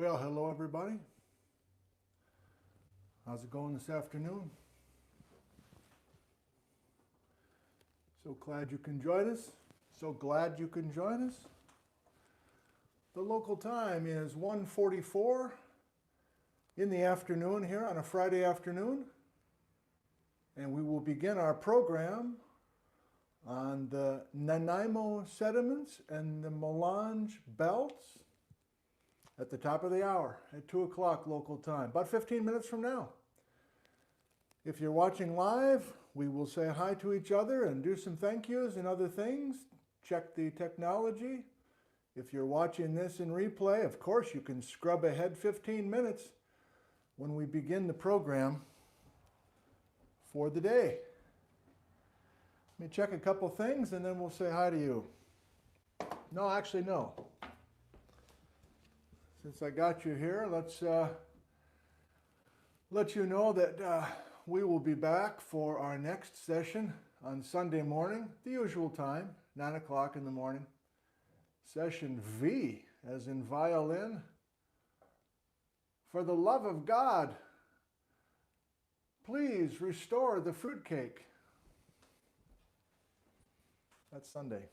Well, hello everybody. How's it going this afternoon? So glad you can join us. So glad you can join us. The local time is 1:44 in the afternoon here on a Friday afternoon. And we will begin our program on the Nanaimo sediments and the Melange belts at the top of the hour at 2 o'clock local time, about 15 minutes from now. If you're watching live, we will say hi to each other and do some thank yous and other things. Check the technology. If you're watching this in replay, of course, you can scrub ahead 15 minutes when we begin the program for the day. Let me check a couple things and then we'll say hi to you. No, actually, no. Since I got you here, let's let you know that we will be back for our next session on Sunday morning, the usual time, 9 o'clock in the morning. Session V, as in violin. For the love of God, please restore the fruitcake. That's Sunday.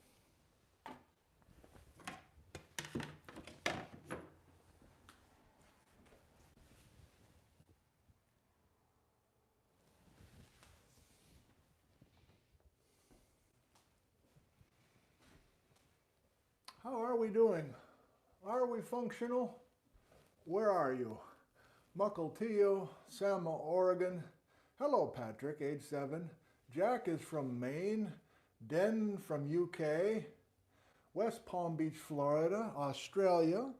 How are we doing? Are we functional? Where are you? Mukilteo, Selma, Oregon. Hello, Patrick, age 7. Jack is from Maine. Den from UK. West Palm Beach, Florida. Australia.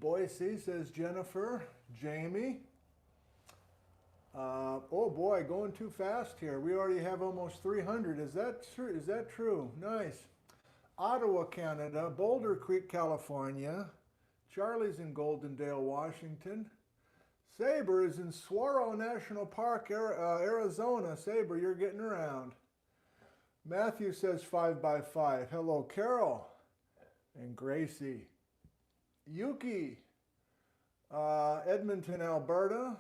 Boise, says Jennifer. Jamie. Oh boy, going too fast here. We already have almost 300. Is that true? Is that true? Nice. Ottawa, Canada. Boulder Creek, California. Charlie's in Goldendale, Washington. Sabre is in Saguaro National Park, Arizona. Sabre, you're getting around. Matthew says 5x5. Hello, Carol and Gracie. Yuki, Edmonton, Alberta.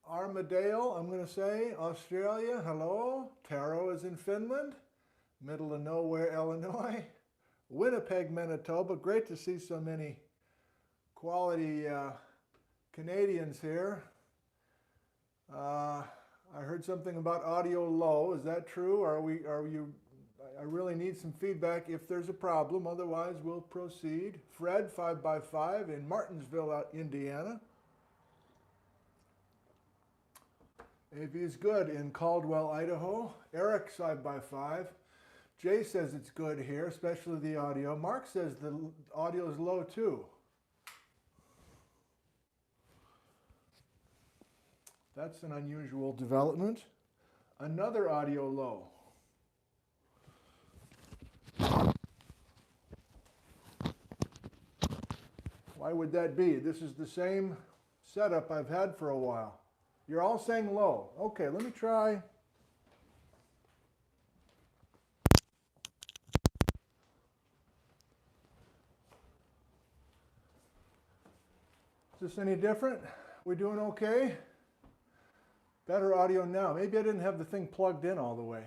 Armadale, I'm going to say, Australia, hello. Taro is in Finland. Middle of nowhere, Illinois. Winnipeg, Manitoba. Great to see so many quality Canadians here. I heard something about audio low. Is that true? I really need some feedback if there's a problem. Otherwise, we'll proceed. Fred, 5x5 in Martinsville, Indiana. AV is good in Caldwell, Idaho. Eric, 5x5. Jay says it's good here, especially the audio. Mark says the audio is low too. That's an unusual development. Another audio low. Why would that be? This is the same setup I've had for a while. You're all saying low. Okay, let me try. Is this any different? We doing okay? Better audio now. Maybe I didn't have the thing plugged in all the way.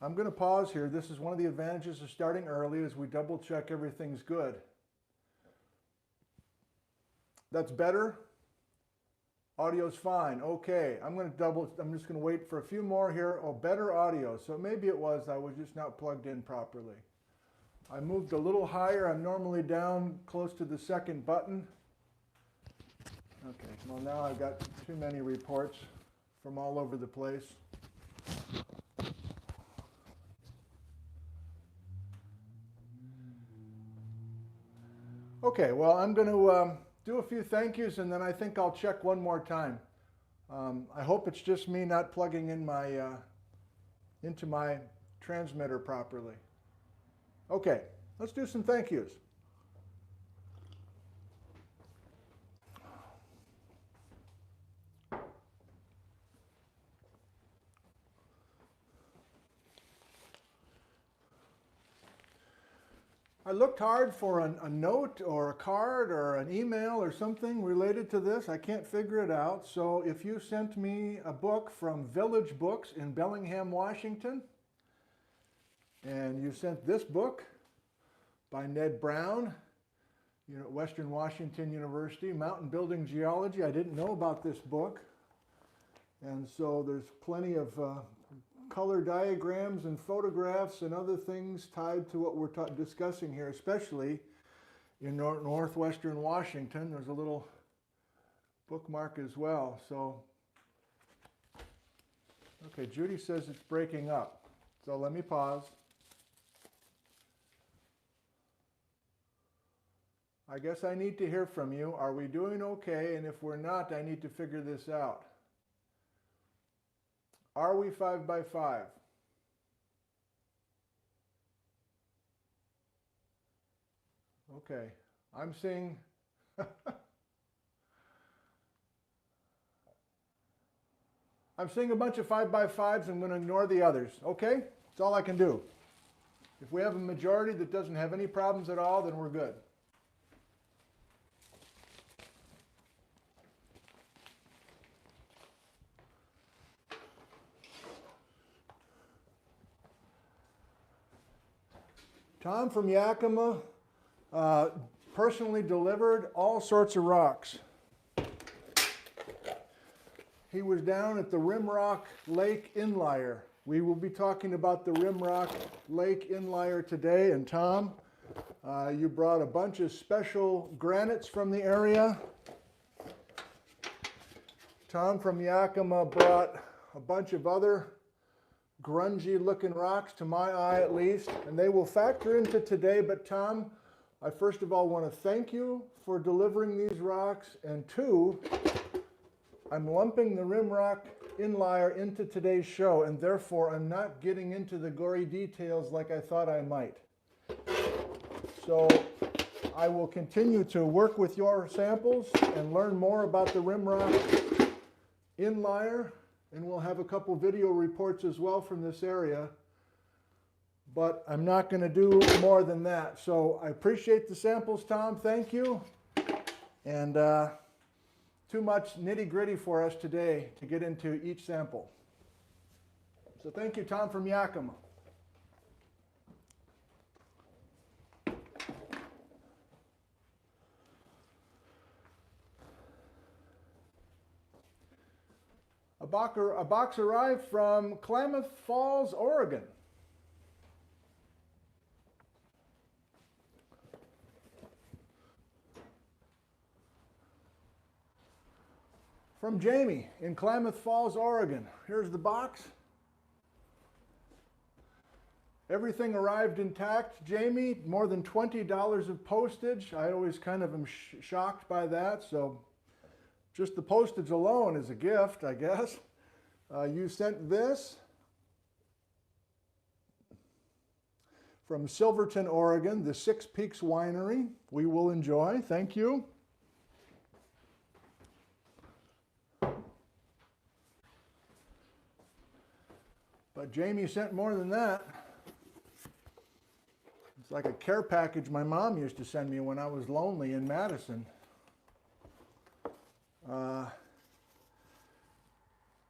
I'm going to pause here. This is one of the advantages of starting early is we double check everything's good. That's better. Audio's fine. Okay, I'm just going to wait for a few more here. Oh, better audio. So maybe it was, I was just not plugged in properly. I moved a little higher. I'm normally down close to the second button. Okay, well now I've got too many reports from all over the place. Okay, well I'm going to do a few thank yous and then I think I'll check one more time. I hope it's just me not plugging in my into my transmitter properly. Okay, let's do some thank yous. I looked hard for a note or a card or an email or something related to this. I can't figure it out. So if you sent me a book from Village Books in Bellingham, Washington, and you sent this book by Ned Brown, Western Washington University, Mountain Building Geology. I didn't know about this book. And so there's plenty of color diagrams and photographs and other things tied to what we're discussing here, especially in northwestern Washington. There's a little bookmark as well. So, okay, Judy says it's breaking up. So let me pause. I guess I need to hear from you. Are we doing okay? And if we're not, I need to figure this out. Are we 5 by 5? Okay, I'm seeing I'm seeing a bunch of 5 by 5s. I'm going to ignore the others. Okay, that's all I can do. If we have a majority that doesn't have any problems at all, then we're good. Tom from Yakima personally delivered all sorts of rocks. He was down at the Rimrock Lake Inlier. We will be talking about the Rimrock Lake Inlier today. And Tom, you brought a bunch of special granites from the area. Tom from Yakima brought a bunch of other grungy looking rocks, to my eye at least, and they will factor into today. But Tom, I first of all want to thank you for delivering these rocks, and two, I'm lumping the Rimrock Inlier into today's show, and therefore I'm not getting into the gory details like I thought I might. So I will continue to work with your samples and learn more about the Rimrock Inlier. And we'll have a couple video reports as well from this area. But I'm not going to do more than that. So I appreciate the samples, Tom. Thank you. And too much nitty-gritty for us today to get into each sample. So thank you, Tom from Yakima. A box arrived from Klamath Falls, Oregon. From Jamie in Klamath Falls, Oregon. Here's the box. Everything arrived intact, Jamie. More than $20 of postage. I always kind of am shocked by that, so just the postage alone is a gift, I guess. You sent this from Silverton, Oregon, the Six Peaks Winery. We will enjoy. Thank you. But Jamie sent more than that. It's like a care package my mom used to send me when I was lonely in Madison.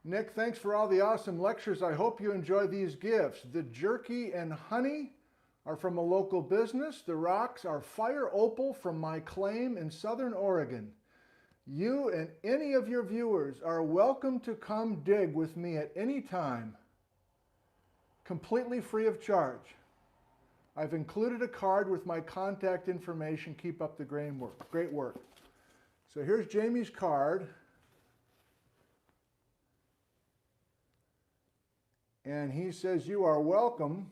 Nick, thanks for all the awesome lectures. I hope you enjoy these gifts. The jerky and honey are from a local business. The rocks are fire opal from my claim in Southern Oregon. You and any of your viewers are welcome to come dig with me at any time, completely free of charge. I've included a card with my contact information. Keep up the great work. So here's Jamie's card. And he says, you are welcome.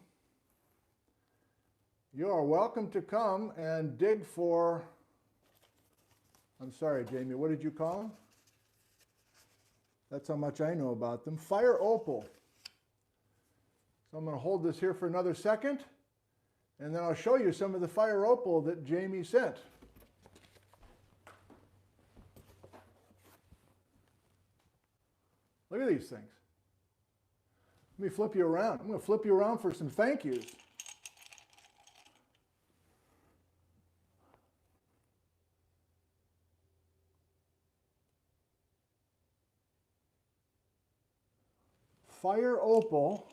You are welcome to come and dig for, I'm sorry, Jamie, what did you call them? That's how much I know about them. Fire opal. So I'm going to hold this here for another second, and then I'll show you some of the fire opal that Jamie sent. Look at these things. Let me flip you around. I'm going to flip you around for some thank yous. fire opal.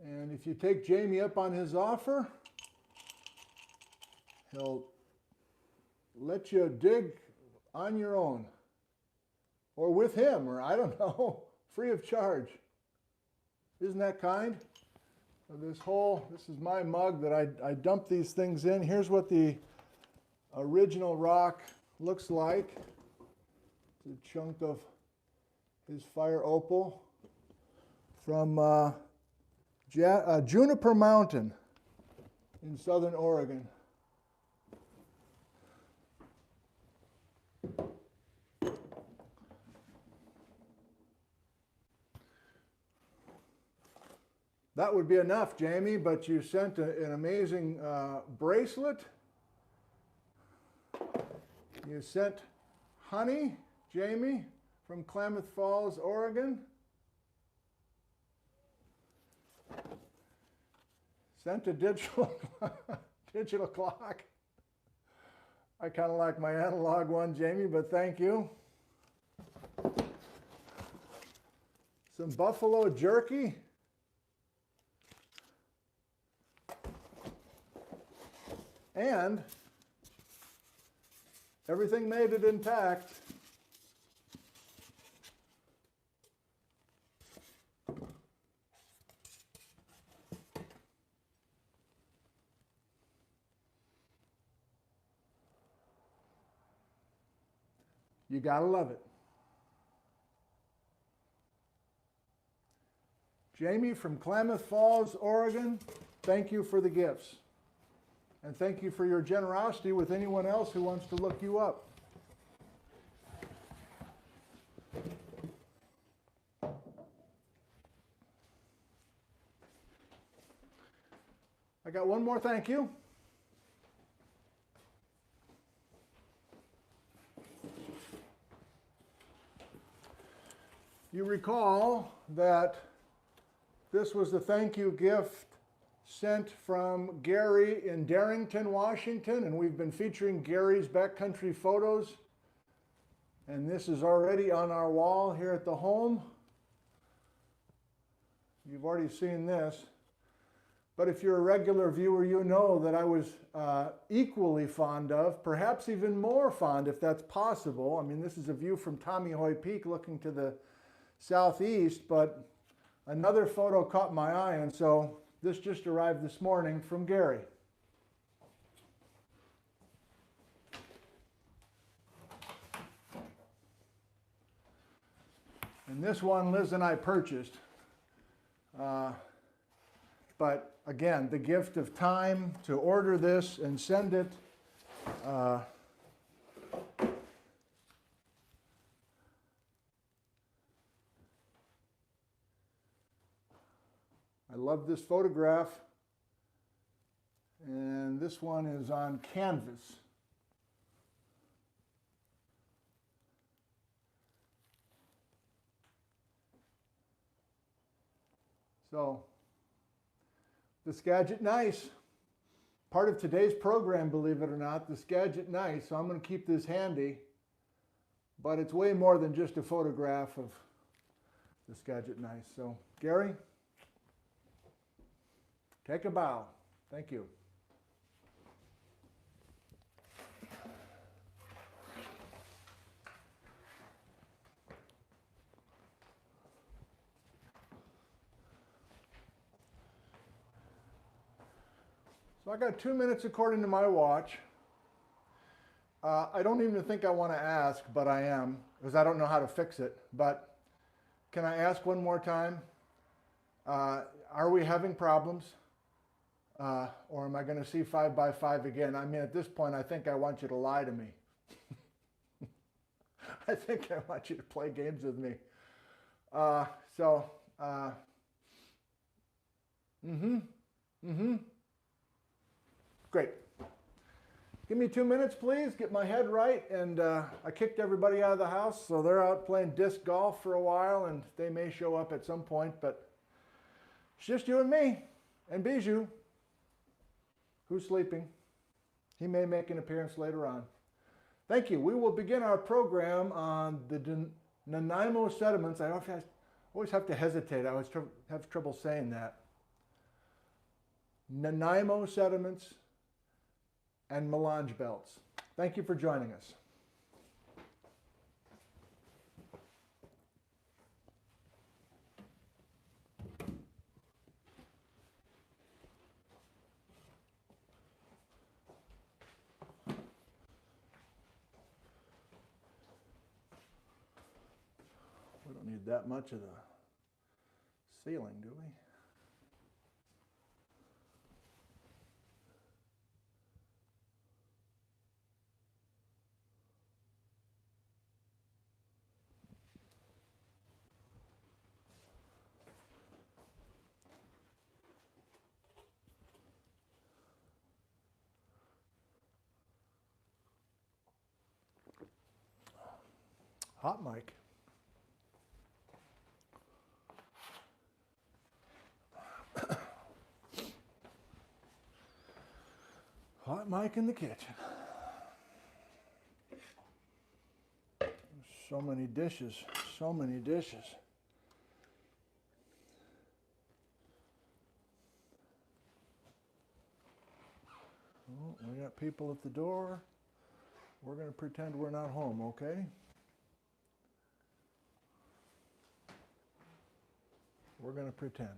And if you take Jamie up on his offer, he'll let you dig on your own, or with him, or I don't know, free of charge. Isn't that kind? This is my mug that I dumped these things in. Here's what the original rock looks like. It's a chunk of his fire opal from Juniper Mountain in southern Oregon. That would be enough, Jamie, but you sent an amazing bracelet. You sent honey, Jamie, from Klamath Falls, Oregon. Sent a digital clock. I kind of like my analog one, Jamie, but thank you. Some buffalo jerky. And everything made it intact. You gotta love it. Jamie from Klamath Falls, Oregon, thank you for the gifts. And thank you for your generosity with anyone else who wants to look you up. I got one more thank you. You recall that this was the thank you gift sent from Gary in Darrington, Washington, and we've been featuring Gary's backcountry photos. And this is already on our wall here at the home. You've already seen this. But if you're a regular viewer, you know that I was equally fond of, perhaps even more fond if that's possible. I mean, this is a view from Tommy Hoy Peak looking to the southeast, but another photo caught my eye, and so this just arrived this morning from Gary. And this one Liz and I purchased. But again, the gift of time to order this and send it. I love this photograph, and this one is on canvas. So, the Skagit Nice, part of today's program, believe it or not, the Skagit Nice. So I'm going to keep this handy, but it's way more than just a photograph of the Skagit Nice. So, Gary, take a bow. Thank you. So I got 2 minutes according to my watch. I don't even think I want to ask, but I am, because I don't know how to fix it. But can I ask one more time? Are we having problems? Or am I going to see 5 by 5 again? I mean, at this point, I think I want you to lie to me. I think I want you to play games with me. Great. Give me 2 minutes, please. Get my head right. And I kicked everybody out of the house, so they're out playing disc golf for a while, and they may show up at some point, but it's just you and me and Bijou, who's sleeping. He may make an appearance later on. Thank you. We will begin our program on the Nanaimo sediments. I always have to hesitate. I always have trouble saying that. Nanaimo sediments and Melange belts. Thank you for joining us. We don't need that much of the ceiling, do we? Hot mic. Hot mic in the kitchen. So many dishes, so many dishes. Oh, we got people at the door. We're going to pretend we're not home, okay? We're going to pretend.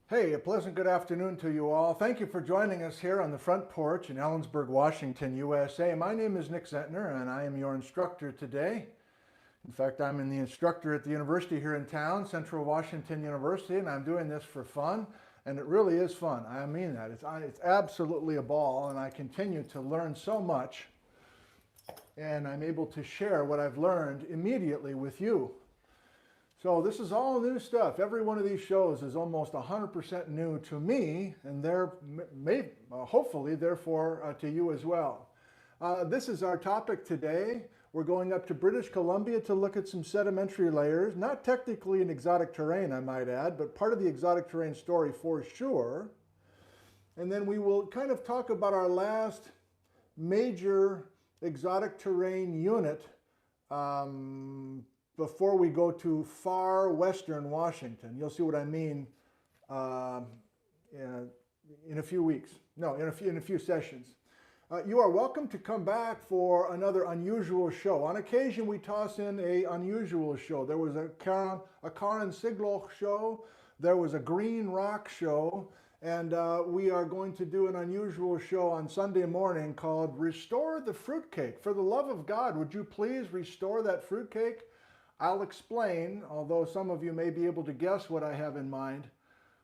Hey, a pleasant good afternoon to you all. Thank you for joining us here on the front porch in Ellensburg, Washington, USA. My name is Nick Zentner, and I am your instructor today. In fact, I'm the instructor at the university here in town, Central Washington University, and I'm doing this for fun, and it really is fun. I mean that. It's absolutely a ball, and I continue to learn so much, and I'm able to share what I've learned immediately with you. So this is all new stuff. Every one of these shows is almost 100% new to me, and hopefully, therefore, to you as well. This is our topic today. We're going up to British Columbia to look at some sedimentary layers. Not technically an exotic terrain, I might add, but part of the exotic terrain story for sure. And then we will kind of talk about our last major exotic terrain unit before we go to far western Washington. You'll see what I mean in a few weeks. No, in a few sessions. You are welcome to come back for another unusual show. On occasion, we toss in an unusual show. There was a Karen Sigloch show. There was a Green Rock show. And we are going to do an unusual show on Sunday morning called Restore the Fruitcake. For the love of God, would you please restore that fruitcake? I'll explain, although some of you may be able to guess what I have in mind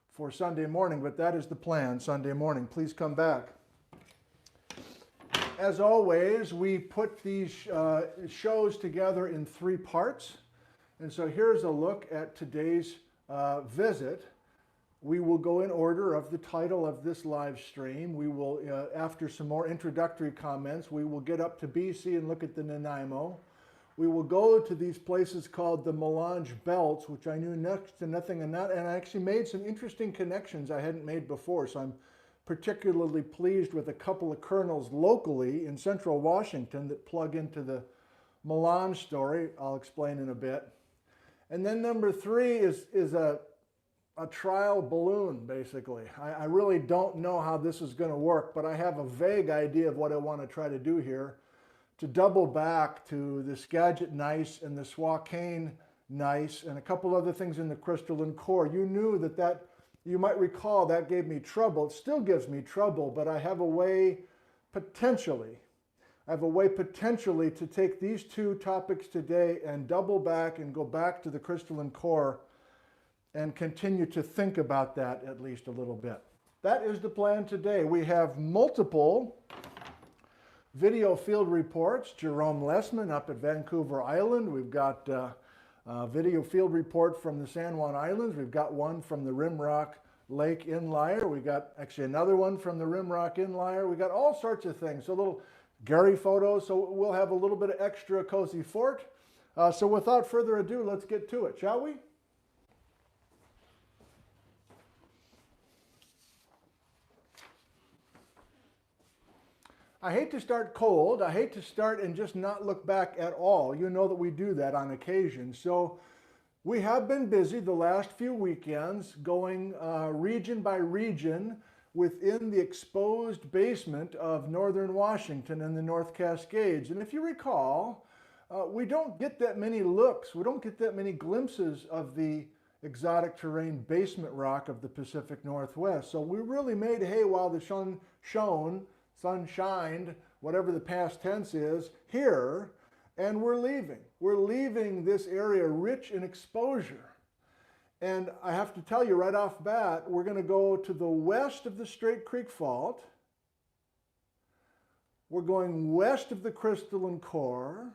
for Sunday morning, but that is the plan, Sunday morning. Please come back. As always, we put these shows together in 3 parts. And so here's a look at today's visit. We will go in order of the title of this live stream. We will, after some more introductory comments, we will get up to BC and look at the Nanaimo. We will go to these places called the Melange belts, which I knew next to nothing in that, and I actually made some interesting connections I hadn't made before, so I'm particularly pleased with a couple of kernels locally in central Washington that plug into the Melange story. I'll explain in a bit. And then number 3 is a trial balloon, basically. I really don't know how this is going to work, but I have a vague idea of what I want to try to do here to double back to the Skagit gneiss and the Swakane gneiss and a couple other things in the crystalline core. You knew that you might recall that gave me trouble. It still gives me trouble, but I have a way potentially to take these 2 topics today and double back and go back to the crystalline core and continue to think about that at least a little bit. That is the plan today. We have multiple video field reports. Jerome Lessman up at Vancouver Island. We've got a video field report from the San Juan Islands. We've got one from the Rimrock Lake Inlier. We got actually another one from the Rimrock Inlier. We got all sorts of things. So little Gary photos. So we'll have a little bit of extra cozy fort. So without further ado, let's get to it, shall we? I hate to start cold. I hate to start and just not look back at all. You know that we do that on occasion. So we have been busy the last few weekends going region by region within the exposed basement of northern Washington and the North Cascades. And if you recall, we don't get that many looks. We don't get that many glimpses of the exotic terrain basement rock of the Pacific Northwest. So we really made hay while the sun shone. Sun shined, whatever the past tense is, here, and we're leaving. We're leaving this area rich in exposure. And I have to tell you right off bat, we're going to go to the west of the Straight Creek Fault. We're going west of the crystalline core.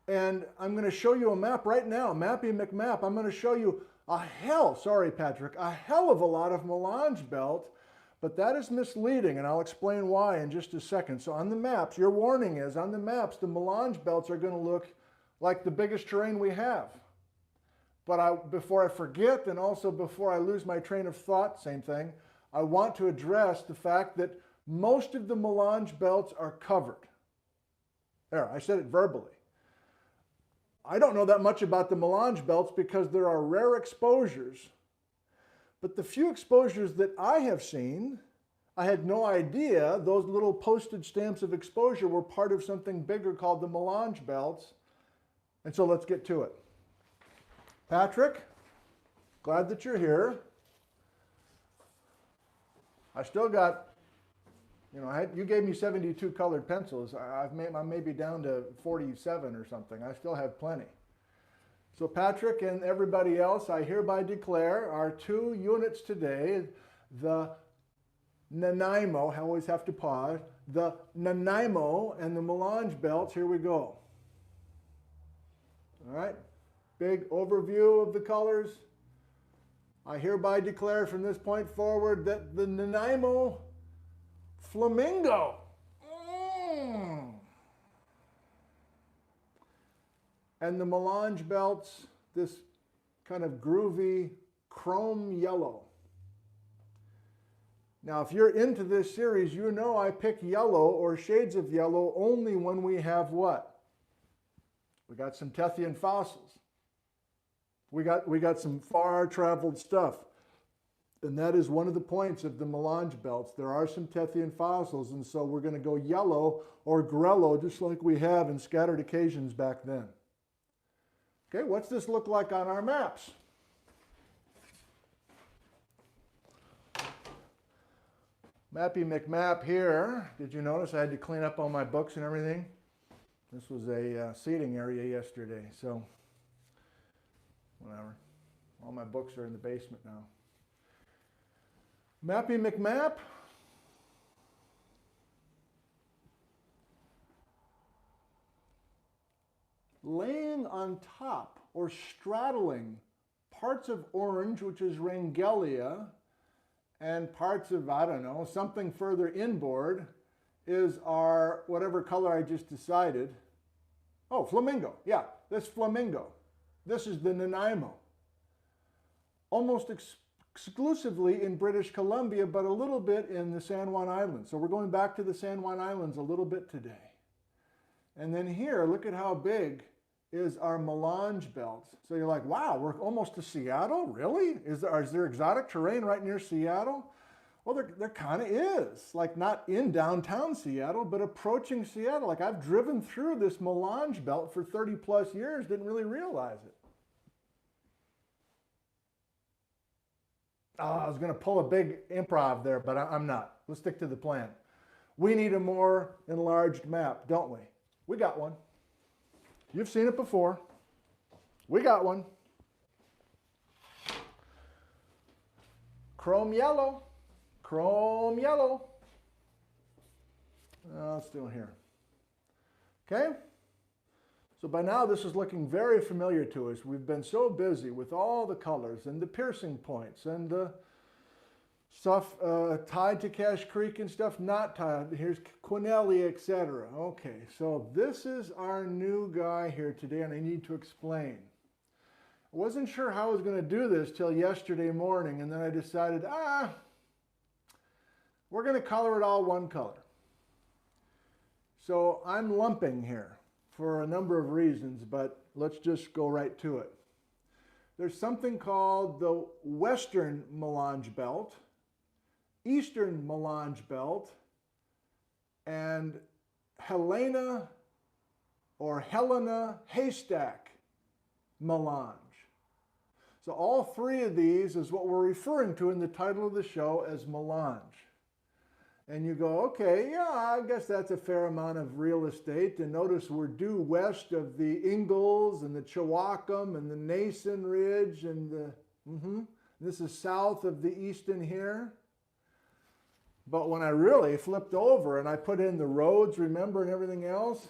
And I'm going to show you a map right now, Mappy McMap. I'm going to show you a hell of a lot of Melange belt. But that is misleading, and I'll explain why in just a second. So on the maps, your warning is, on the maps, the Melange belts are going to look like the biggest terrain we have. But before I forget, and also before I lose my train of thought, same thing, I want to address the fact that most of the Melange belts are covered. There, I said it verbally. I don't know that much about the Melange belts because there are rare exposures. But the few exposures that I have seen, I had no idea those little postage stamps of exposure were part of something bigger called the Melange belts. And so let's get to it. Patrick, glad that you're here. I still got, you gave me 72 colored pencils. I'm maybe down to 47 or something. I still have plenty. So Patrick and everybody else, I hereby declare our 2 units today, the Nanaimo, I always have to pause, the Nanaimo and the Melange belts, here we go. All right, big overview of the colors. I hereby declare from this point forward that the Nanaimo Flamingo and the Melange belts, this kind of groovy chrome yellow. Now, if you're into this series, you know I pick yellow or shades of yellow only when we have what? We got some Tethyan fossils. We got some far-traveled stuff. And that is one of the points of the Melange belts. There are some Tethyan fossils, and so we're going to go yellow or grello, just like we have in scattered occasions back then. Okay, what's this look like on our maps? Mappy McMap here. Did you notice I had to clean up all my books and everything? This was a seating area yesterday, so whatever. All my books are in the basement now. Mappy McMap. Laying on top or straddling parts of orange, which is Rangelia, and parts of, I don't know, something further inboard is our, whatever color I just decided. Oh, flamingo. Yeah, this flamingo. This is the Nanaimo. Almost exclusively in British Columbia, but a little bit in the San Juan Islands. So we're going back to the San Juan Islands a little bit today. And then here, look at how big is our Melange belt. So you're like, wow, we're almost to Seattle? Really? Is there exotic terrain right near Seattle? Well, there kind of is. Like not in downtown Seattle, but approaching Seattle. Like I've driven through this Melange belt for 30 plus years, didn't really realize it. Oh, I was going to pull a big improv there, but I'm not. Let's stick to the plan. We need a more enlarged map, don't we? We got one. You've seen it before. We got one. Chrome yellow. Chrome yellow. Let's do it here. Okay? So by now this is looking very familiar to us. We've been so busy with all the colors and the piercing points and the stuff tied to Cache Creek and stuff not tied. Here's Quinelli, etc. Okay, so this is our new guy here today, and I need to explain. I wasn't sure how I was going to do this till yesterday morning, and then I decided, we're going to color it all one color. So I'm lumping here for a number of reasons, but let's just go right to it. There's something called the Western Melange Belt, Eastern Melange Belt, and Helena or Helena Haystack Melange. So all three of these is what we're referring to in the title of the show as Melange. And you go, okay, yeah, I guess that's a fair amount of real estate. And notice we're due west of the Ingalls and the Chewacum and the Nason Ridge and the, this is south of the Easton here. But when I really flipped over and I put in the roads, remember, and everything else,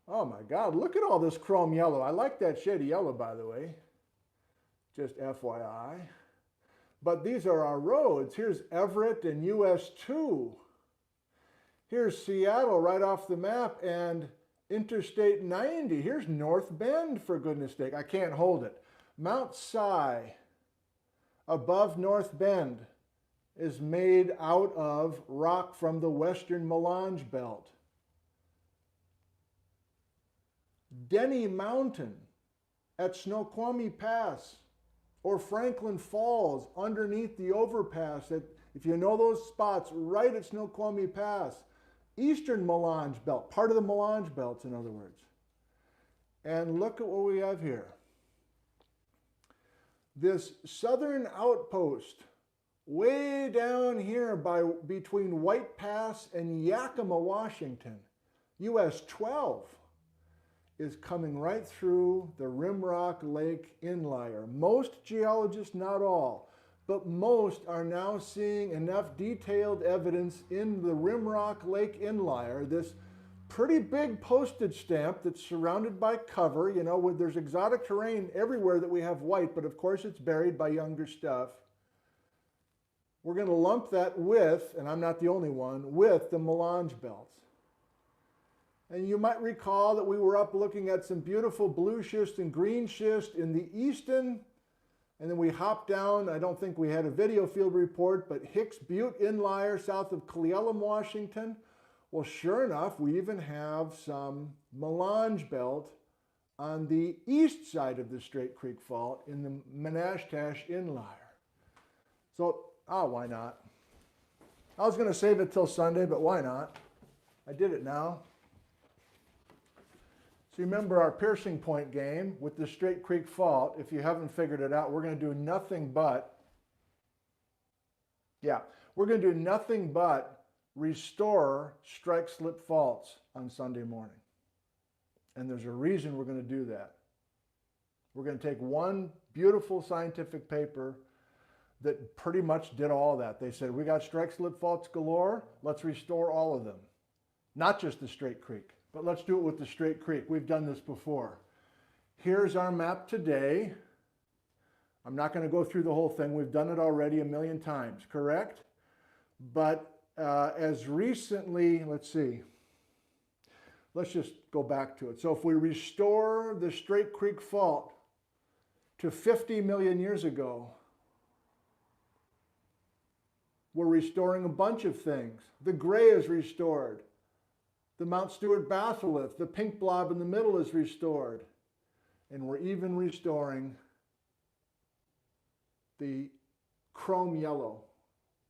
oh my God, look at all this chrome yellow. I like that shade of yellow, by the way, just FYI. But these are our roads. Here's Everett and US 2. Here's Seattle right off the map and Interstate 90. Here's North Bend, for goodness sake. I can't hold it. Mount Si above North Bend is made out of rock from the Western Melange Belt. Denny Mountain at Snoqualmie Pass or Franklin Falls underneath the overpass, if you know those spots, right at Snoqualmie Pass. Eastern Melange Belt, part of the Melange Belts, in other words. And look at what we have here. This southern outpost, way down here between White Pass and Yakima, Washington, US 12, is coming right through the Rimrock Lake Inlier. Most geologists, not all, but most are now seeing enough detailed evidence in the Rimrock Lake Inlier, this pretty big postage stamp that's surrounded by cover, you know, where there's exotic terrain everywhere that we have white, but of course it's buried by younger stuff. We're going to lump that with, and I'm not the only one, with the Melange Belts. And you might recall that we were up looking at some beautiful blue schist and green schist in the Easton, and then we hopped down, I don't think we had a video field report, but Hicks Butte Inlier south of Cle Elum, Washington. Well, sure enough, we even have some Melange Belt on the east side of the Straight Creek Fault in the Menashtash Inlier. So, why not? I was going to save it till Sunday, but why not? I did it now. So remember our piercing point game with the Straight Creek Fault. If you haven't figured it out, we're going to do nothing but, restore strike-slip faults on Sunday morning. And there's a reason we're going to do that. We're going to take one beautiful scientific paper that pretty much did all that. They said, we got strike-slip faults galore, let's restore all of them. Not just the Straight Creek, but let's do it with the Straight Creek. We've done this before. Here's our map today. I'm not going to go through the whole thing. We've done it already a million times, correct? But as recently, let's see. Let's just go back to it. So if we restore the Straight Creek Fault to 50 million years ago, We're restoring a bunch of things. The gray is restored. The Mount Stuart batholith, the pink blob in the middle is restored. And we're even restoring the chrome yellow,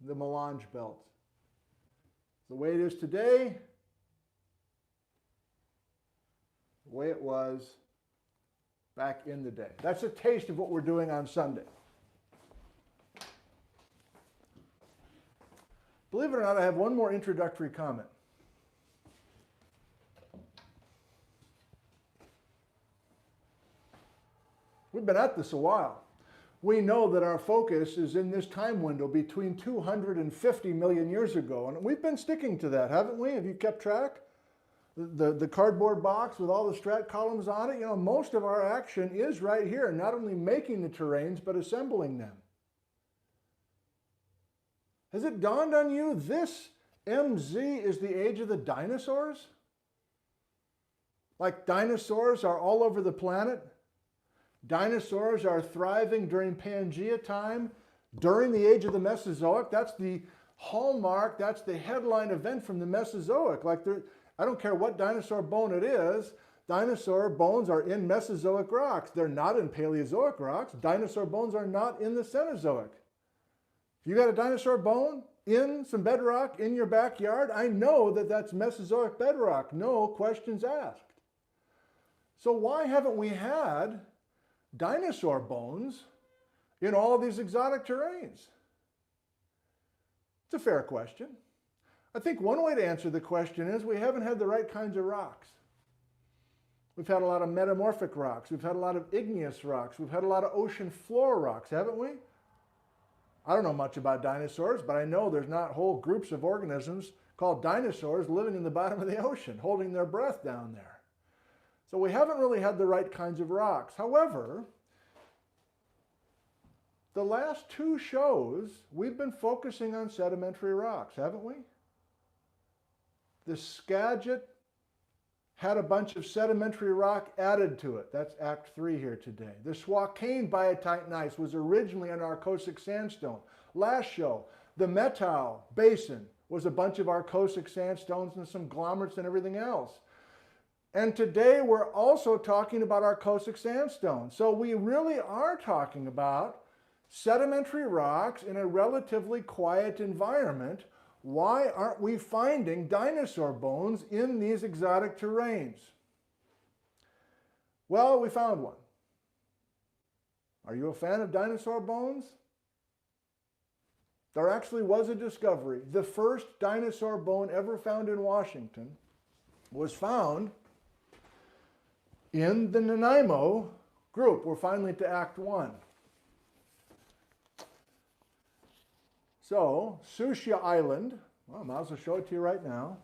the Melange belts. The way it is today, the way it was back in the day. That's a taste of what we're doing on Sunday. Believe it or not, I have one more introductory comment. We've been at this a while. We know that our focus is in this time window between 250 million years ago, and we've been sticking to that, haven't we? Have you kept track? The cardboard box with all the strat columns on it, you know, most of our action is right here, not only making the terranes, but assembling them. Has it dawned on you this MZ is the age of the dinosaurs? Like dinosaurs are all over the planet? Dinosaurs are thriving during Pangea time, during the age of the Mesozoic. That's the hallmark, that's the headline event from the Mesozoic. Like I don't care what dinosaur bone it is, dinosaur bones are in Mesozoic rocks. They're not in Paleozoic rocks. Dinosaur bones are not in the Cenozoic. If you got a dinosaur bone in some bedrock in your backyard, I know that that's Mesozoic bedrock. No questions asked. So why haven't we had dinosaur bones in all of these exotic terranes? It's a fair question. I think one way to answer the question is we haven't had the right kinds of rocks. We've had a lot of metamorphic rocks. We've had a lot of igneous rocks. We've had a lot of ocean floor rocks, haven't we? I don't know much about dinosaurs, but I know there's not whole groups of organisms called dinosaurs living in the bottom of the ocean, holding their breath down there. So we haven't really had the right kinds of rocks. However, the last two shows, we've been focusing on sedimentary rocks, haven't we? The Skagit had a bunch of sedimentary rock added to it. That's Act 3 here today. The Swakane biotite gneiss was originally an Arcosic sandstone. Last show, the Metau Basin was a bunch of Arcosic sandstones and some glomerates and everything else. And today we're also talking about Arcosic sandstone. So we really are talking about sedimentary rocks in a relatively quiet environment. Why aren't we finding dinosaur bones in these exotic terranes? Well, we found one. Are you a fan of dinosaur bones? There actually was a discovery. The first dinosaur bone ever found in Washington was found in the Nanaimo group. We're finally to Act 1. So, Sucia Island, well, I might as well show it to you right now.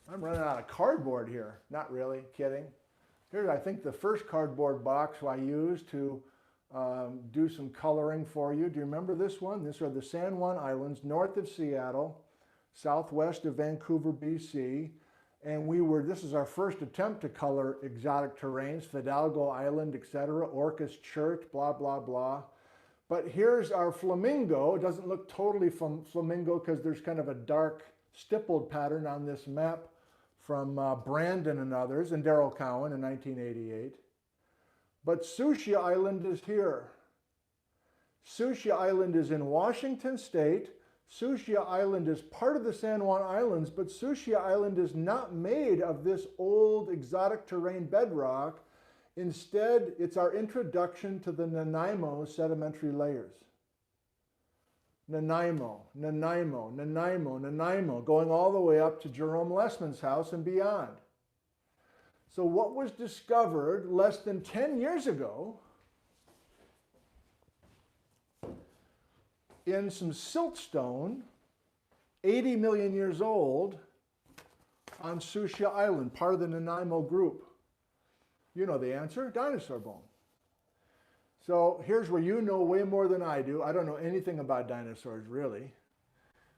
I'm running out of cardboard here. Not really, kidding. Here's, I think, the first cardboard box I used to do some coloring for you. Do you remember this one? These are the San Juan Islands, north of Seattle, southwest of Vancouver, BC. And this is our first attempt to color exotic terrains, Fidalgo Island, etc., Orcas Church, blah, blah, blah. But here's our flamingo. It doesn't look totally flamingo because there's kind of a dark stippled pattern on this map from Brandon and others, and Darrell Cowan in 1988. But Sucia Island is here. Sucia Island is in Washington State. Sucia Island is part of the San Juan Islands, but Sucia Island is not made of this old exotic terrain bedrock. Instead, it's our introduction to the Nanaimo Sedimentary Layers. Nanaimo, Nanaimo, Nanaimo, Nanaimo, going all the way up to Jerome Lessman's house and beyond. So what was discovered less than 10 years ago in some siltstone, 80 million years old, on Sucia Island, part of the Nanaimo group? You know the answer, dinosaur bone. So here's where you know way more than I do. I don't know anything about dinosaurs, really.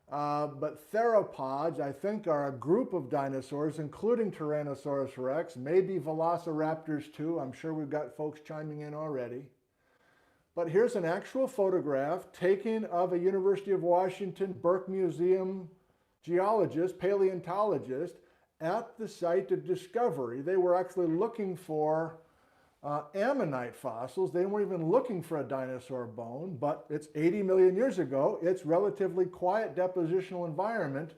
But theropods, I think, are a group of dinosaurs, including Tyrannosaurus rex, maybe velociraptors too. I'm sure we've got folks chiming in already. But here's an actual photograph taken of a University of Washington Burke Museum geologist, paleontologist, at the site of discovery. They were actually looking for ammonite fossils. They weren't even looking for a dinosaur bone, but it's 80 million years ago. It's relatively quiet depositional environment.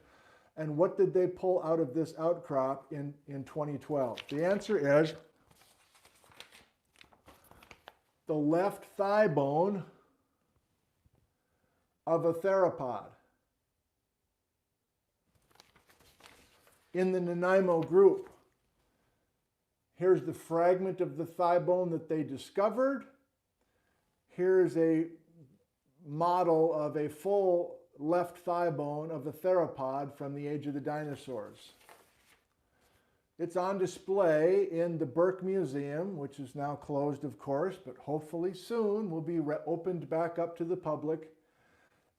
And what did they pull out of this outcrop in 2012? The answer is the left thigh bone of a theropod in the Nanaimo group. Here's the fragment of the thigh bone that they discovered. Here's a model of a full left thigh bone of a theropod from the age of the dinosaurs. It's on display in the Burke Museum, which is now closed, of course, but hopefully soon will be opened back up to the public.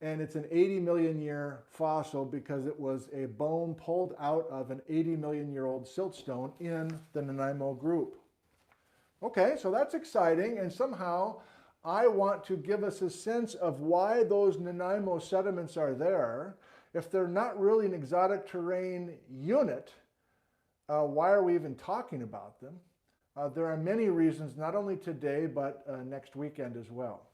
And it's an 80 million year fossil because it was a bone pulled out of an 80 million year old siltstone in the Nanaimo group. Okay, so that's exciting, and somehow I want to give us a sense of why those Nanaimo sediments are there. If they're not really an exotic terrain unit, why are we even talking about them? There are many reasons, not only today, but next weekend as well.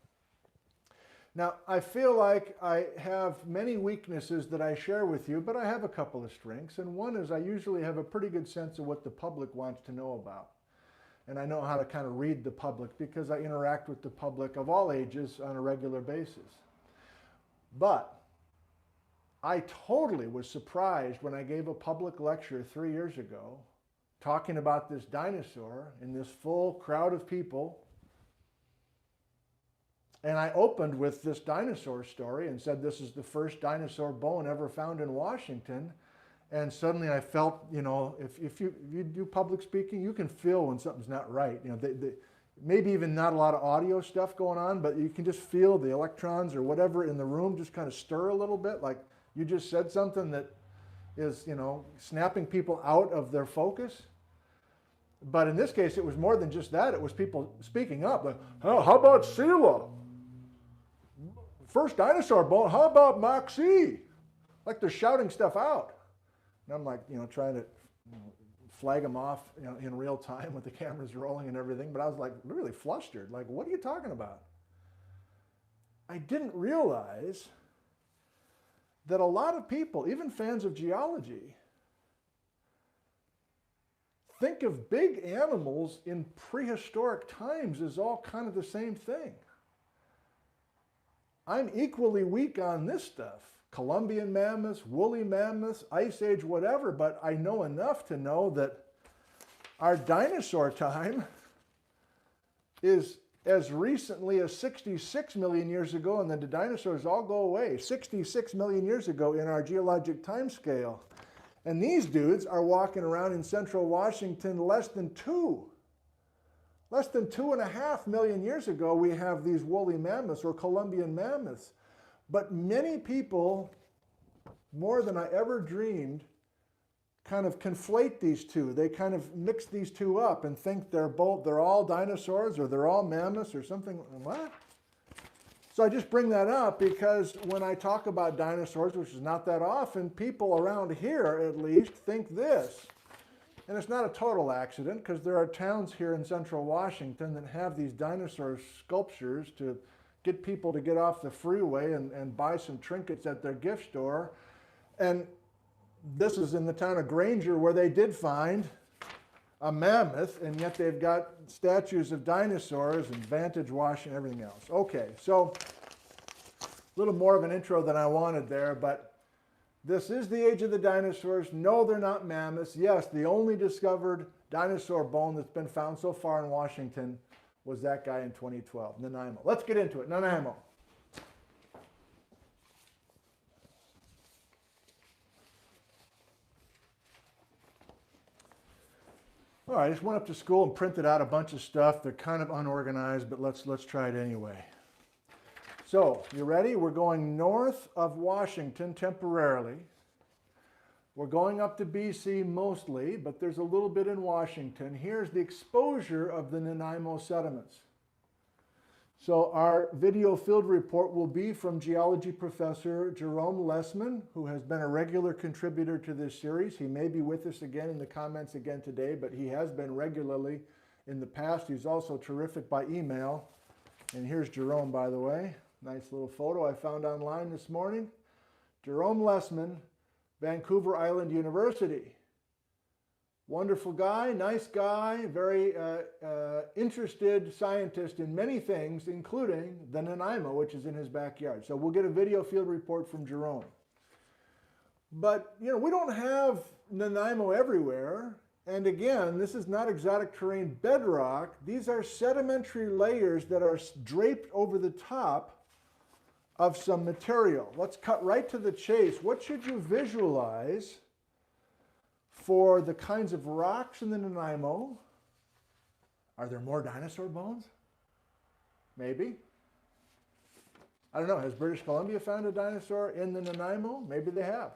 Now, I feel like I have many weaknesses that I share with you, but I have a couple of strengths. And one is I usually have a pretty good sense of what the public wants to know about. And I know how to kind of read the public because I interact with the public of all ages on a regular basis. But I totally was surprised when I gave a public lecture 3 years ago talking about this dinosaur in this full crowd of people. And I opened with this dinosaur story and said this is the first dinosaur bone ever found in Washington. And suddenly I felt, you know, if you do public speaking, you can feel when something's not right. You know, maybe even not a lot of audio stuff going on, but you can just feel the electrons or whatever in the room just kind of stir a little bit, like you just said something that is, you know, snapping people out of their focus. But in this case, it was more than just that. It was people speaking up, like, oh, how about Sela? First dinosaur bone, how about Moxie? Like they're shouting stuff out. And I'm like, you know, trying to flag them off, you know, in real time with the cameras rolling and everything. But I was like really flustered. Like, what are you talking about? I didn't realize that a lot of people, even fans of geology, think of big animals in prehistoric times as all kind of the same thing. I'm equally weak on this stuff. Columbian mammoths, woolly mammoths, Ice Age, whatever, but I know enough to know that our dinosaur time is as recently as 66 million years ago, and then the dinosaurs all go away. 66 million years ago in our geologic time scale. And these dudes are walking around in central Washington less than 2.5 million years ago, we have these woolly mammoths or Columbian mammoths. But many people, more than I ever dreamed, kind of conflate these two. They kind of mix these two up and think they're all dinosaurs or they're all mammoths or something. What? So I just bring that up because when I talk about dinosaurs, which is not that often, people around here at least think this. And it's not a total accident because there are towns here in central Washington that have these dinosaur sculptures to get people to get off the freeway and buy some trinkets at their gift store. And this is in the town of Granger where they did find a mammoth, and yet they've got statues of dinosaurs and Vantage Wash and everything else. Okay, so a little more of an intro than I wanted there, but this is the age of the dinosaurs. No, they're not mammoths. Yes, the only discovered dinosaur bone that's been found so far in Washington was that guy in 2012, Nanaimo. Let's get into it. Nanaimo. All right, I just went up to school and printed out a bunch of stuff. They're kind of unorganized, but let's try it anyway. So, you ready? We're going north of Washington temporarily. We're going up to BC mostly, but there's a little bit in Washington. Here's the exposure of the Nanaimo sediments. So our video field report will be from geology professor Jerome Lessman, who has been a regular contributor to this series. He may be with us again in the comments again today, but he has been regularly in the past. He's also terrific by email. And here's Jerome, by the way. Nice little photo I found online this morning. Jerome Lessman, Vancouver Island University. Wonderful guy, nice guy, very interested scientist in many things, including the Nanaimo, which is in his backyard. So we'll get a video field report from Jerome. But, you know, we don't have Nanaimo everywhere. And again, this is not exotic terrain bedrock. These are sedimentary layers that are draped over the top of some material. Let's cut right to the chase. What should you visualize for the kinds of rocks in the Nanaimo? Are there more dinosaur bones? Maybe. I don't know. Has British Columbia found a dinosaur in the Nanaimo? Maybe they have.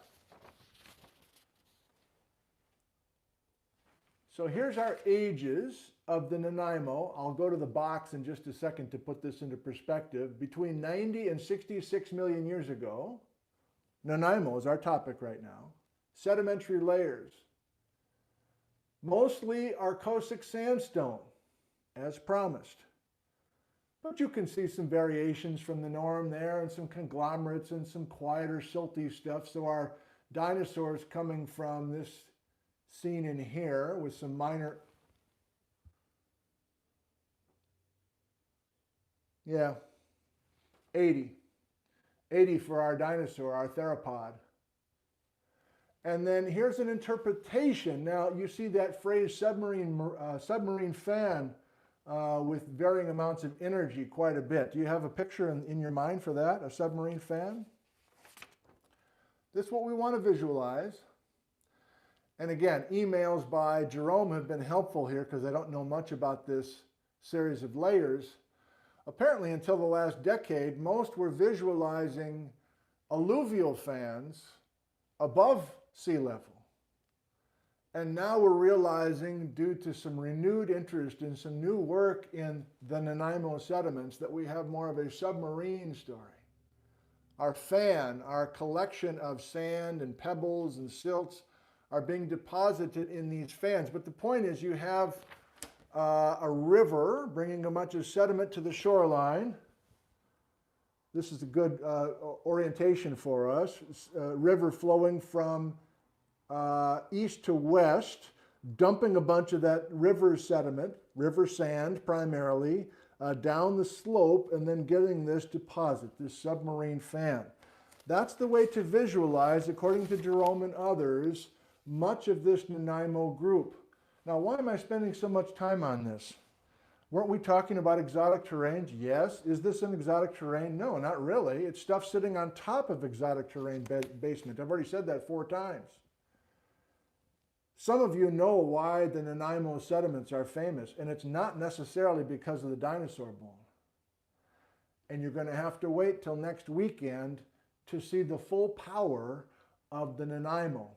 So here's our ages of the Nanaimo. I'll go to the box in just a second to put this into perspective. Between 90 and 66 million years ago, Nanaimo is our topic right now. Sedimentary layers. Mostly Arcosic sandstone, as promised. But you can see some variations from the norm there and some conglomerates and some quieter silty stuff. So our dinosaurs coming from this scene in here with some minor, yeah, 80 for our dinosaur, our theropod. And then here's an interpretation. Now you see that phrase submarine fan with varying amounts of energy quite a bit. Do you have a picture in your mind for that, a submarine fan? This is what we want to visualize. And again, emails by Jerome have been helpful here because I don't know much about this series of layers. Apparently, until the last decade, most were visualizing alluvial fans above sea level. And now we're realizing, due to some renewed interest in some new work in the Nanaimo sediments, that we have more of a submarine story. Our fan, our collection of sand and pebbles and silts are being deposited in these fans. But the point is, you have a river bringing a bunch of sediment to the shoreline. This is a good orientation for us. River flowing from east to west, dumping a bunch of that river sediment, river sand primarily, down the slope, and then getting this deposit, this submarine fan. That's the way to visualize, according to Jerome and others, much of this Nanaimo group. Now, why am I spending so much time on this? Weren't we talking about exotic terrains? Yes. Is this an exotic terrain? No, not really. It's stuff sitting on top of exotic terrain basement. I've already said that 4 times. Some of you know why the Nanaimo sediments are famous, and it's not necessarily because of the dinosaur bone. And you're going to have to wait till next weekend to see the full power of the Nanaimo.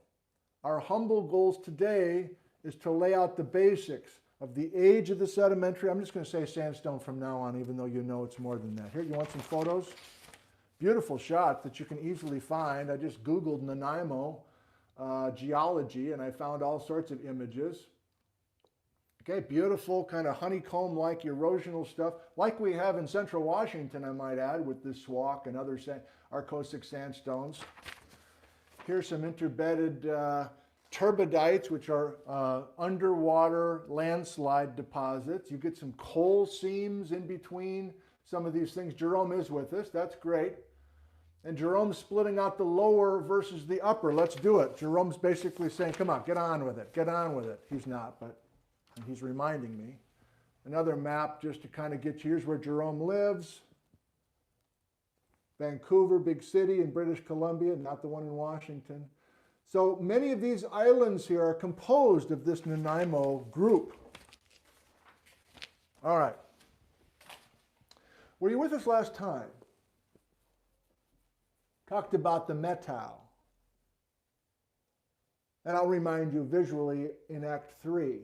Our humble goals today is to lay out the basics of the age of the sedimentary. I'm just going to say sandstone from now on, even though you know it's more than that. Here, you want some photos? Beautiful shots that you can easily find. I just Googled Nanaimo geology, and I found all sorts of images. Okay, beautiful kind of honeycomb-like erosional stuff, like we have in central Washington, I might add, with this swamp and other Arcosic sandstones. Here's some interbedded turbidites, which are underwater landslide deposits. You get some coal seams in between some of these things. Jerome is with us. That's great. And Jerome's splitting out the lower versus the upper. Let's do it. Jerome's basically saying, come on, get on with it. Get on with it. He's not, but he's reminding me. Another map just to kind of get you. Here's where Jerome lives. Vancouver, big city in British Columbia, not the one in Washington. So many of these islands here are composed of this Nanaimo group. All right. Were you with us last time? Talked about the metal. And I'll remind you visually in Act 3.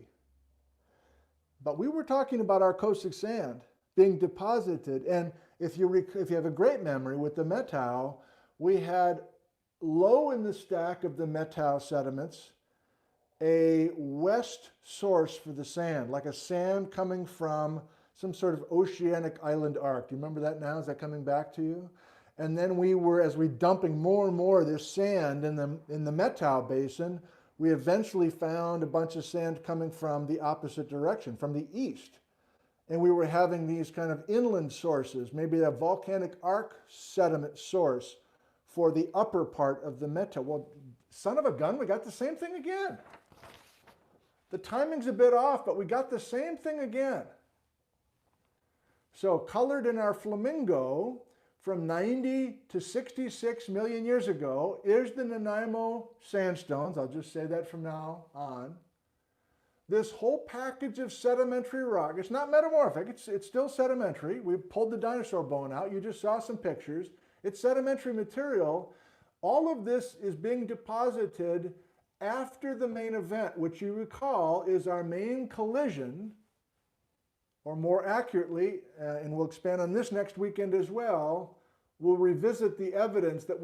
But we were talking about Arcosic sand being deposited. And if you have a great memory with the Methow, we had low in the stack of the Methow sediments a west source for the sand, like a sand coming from some sort of oceanic island arc. Do you remember that now? Is that coming back to you? And then we were, as we dumping more and more of this sand in the Methow Basin, we eventually found a bunch of sand coming from the opposite direction, from the east. And we were having these kind of inland sources, maybe a volcanic arc sediment source for the upper part of the Methow. Well, son of a gun, we got the same thing again. The timing's a bit off, but we got the same thing again. So colored in our flamingo from 90 to 66 million years ago is the Nanaimo Sandstones. I'll just say that from now on. This whole package of sedimentary rock, it's not metamorphic, it's still sedimentary. We pulled the dinosaur bone out. You just saw some pictures. It's sedimentary material. All of this is being deposited after the main event, which you recall is our main collision, or more accurately, and we'll expand on this next weekend as well, we'll revisit the evidence that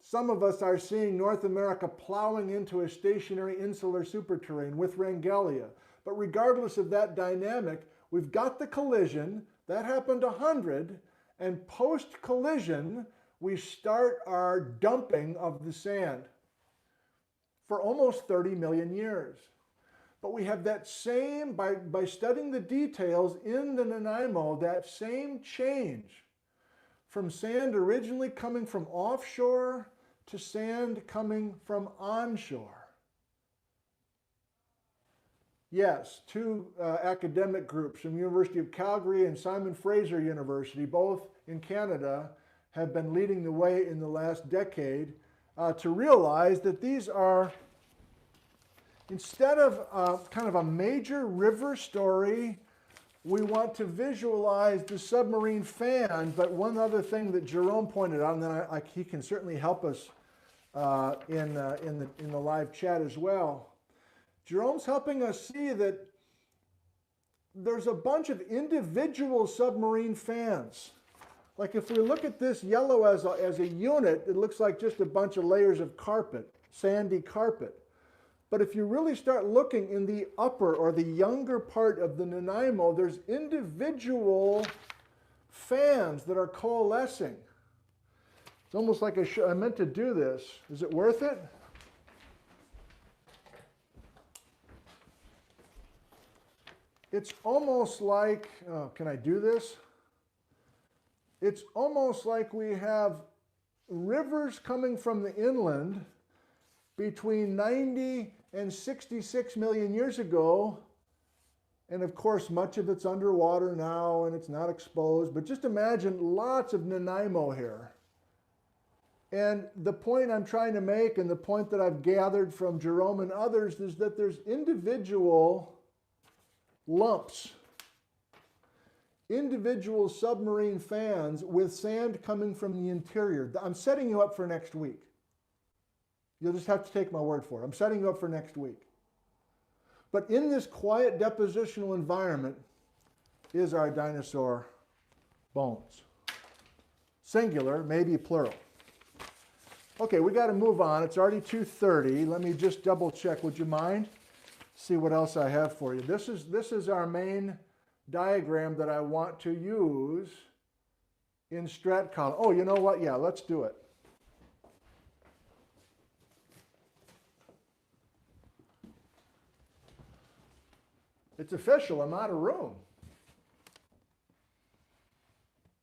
some of us are seeing North America plowing into a stationary insular superterrane with Rangelia. But regardless of that dynamic, we've got the collision, that happened 100, and post-collision, we start our dumping of the sand for almost 30 million years. But we have that same, by studying the details in the Nanaimo, that same change from sand originally coming from offshore to sand coming from onshore. Yes, two academic groups from University of Calgary and Simon Fraser University, both in Canada, have been leading the way in the last decade to realize that these are, instead of kind of a major river story, we want to visualize the submarine fan. But one other thing that Jerome pointed out, and then he can certainly help us in the live chat as well. Jerome's helping us see that there's a bunch of individual submarine fans. Like if we look at this yellow as a unit, it looks like just a bunch of layers of carpet, sandy carpet. But if you really start looking in the upper or the younger part of the Nanaimo, there's individual fans that are coalescing. It's almost like I meant to do this. Is it worth it? It's almost like, can I do this? It's almost like we have rivers coming from the inland between 90 and 66 million years ago. And of course, much of it's underwater now and it's not exposed. But just imagine lots of Nanaimo here. And the point I'm trying to make, and the point that I've gathered from Jerome and others, is that there's individual lumps, individual submarine fans with sand coming from the interior. I'm setting you up for next week. You'll just have to take my word for it. I'm setting you up for next week. But in this quiet depositional environment is our dinosaur bones. Singular, maybe plural. Okay, we got to move on. It's already 2:30. Let me just double check. Would you mind? See what else I have for you. This is our main diagram that I want to use in strat column. Oh, you know what? Yeah, let's do it. It's official. I'm out of room.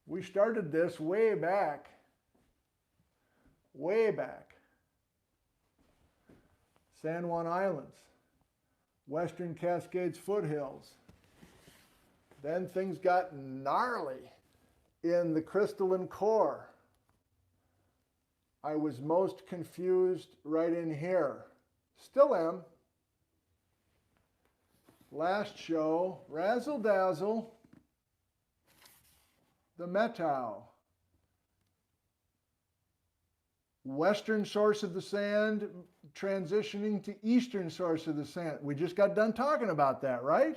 We started this way back. Way back. San Juan Islands. Western Cascades foothills. Then things got gnarly in the crystalline core. I was most confused right in here. Still am. Last show, razzle dazzle, the Methow. Western source of the sand transitioning to eastern source of the sand. We just got done talking about that, right?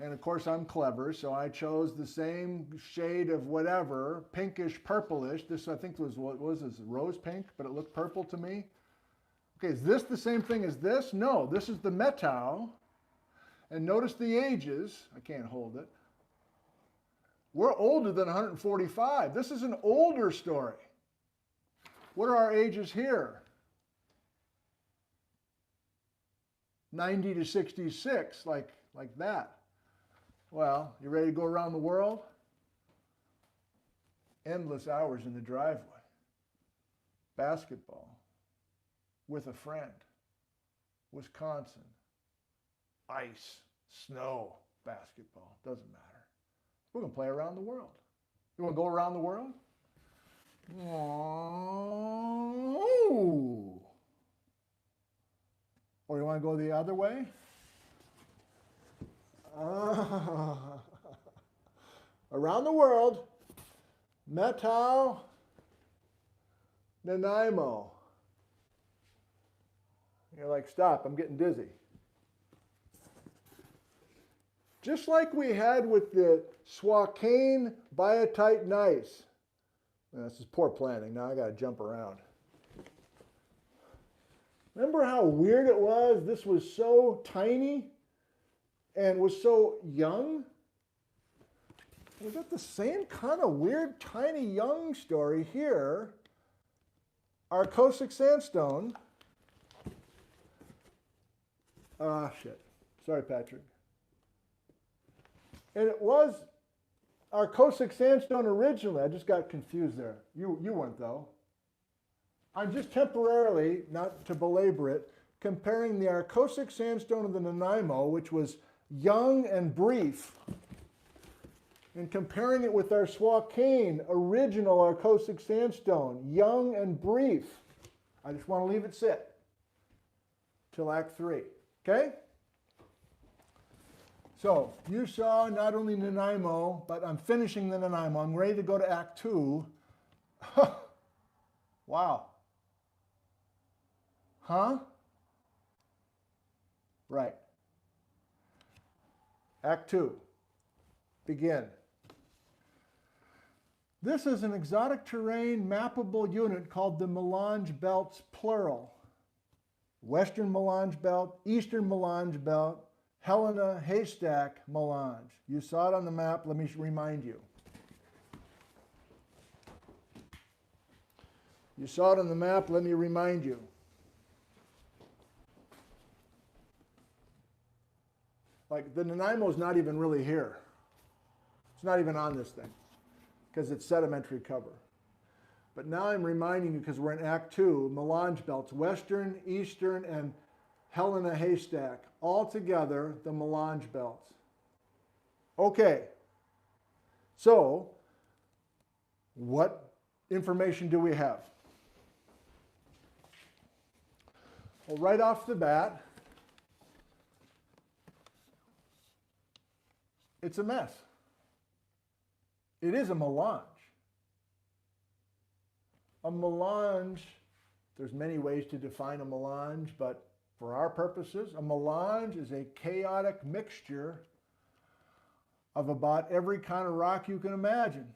And of course I'm clever, so I chose the same shade of whatever, pinkish purplish. This I think was, what was this, rose pink, but it looked purple to me. Okay, is this the same thing as this? No, this is the metal. And notice the ages. I can't hold it. We're older than 145. This is an older story. What are our ages here? 90 to 66, like that. Well, you ready to go around the world? Endless hours in the driveway. Basketball. With a friend. Wisconsin. Ice. Snow. Basketball. Doesn't matter. We're going to play around the world. You want to go around the world? Oh. Or you want to go the other way? Around the world, Metal, Nanaimo. You're like, stop, I'm getting dizzy. Just like we had with the Swakane biotite gneiss. This is poor planning. Now I got to jump around. Remember how weird it was? This was so tiny and was so young. We got the same kind of weird, tiny, young story here. Arcosic sandstone. Ah, shit. Sorry, Patrick. And it was Arcosic sandstone originally. I just got confused there. You weren't, though. I'm just temporarily, not to belabor it, comparing the Arcosic sandstone of the Nanaimo, which was young and brief, and comparing it with our Swakane original Arcosic sandstone, young and brief. I just want to leave it sit till Act 3. Okay? So you saw not only Nanaimo, but I'm finishing the Nanaimo. I'm ready to go to Act 2. Wow. Huh? Right. Act 2. Begin. This is an exotic terrain mappable unit called the Melange belts, plural. Western Melange belt, Eastern Melange belt, Helena, Haystack, Melange. You saw it on the map. Let me remind you. You saw it on the map. Let me remind you. Like, the Nanaimo is not even really here. It's not even on this thing because it's sedimentary cover. But now I'm reminding you, because we're in Act 2, Melange belts, Western, Eastern, and Helena, Haystack. All together, the Melange belts. Okay. So, what information do we have? Well, right off the bat, it's a mess. It is a melange. A melange, there's many ways to define a melange, but for our purposes, a melange is a chaotic mixture of about every kind of rock you can imagine,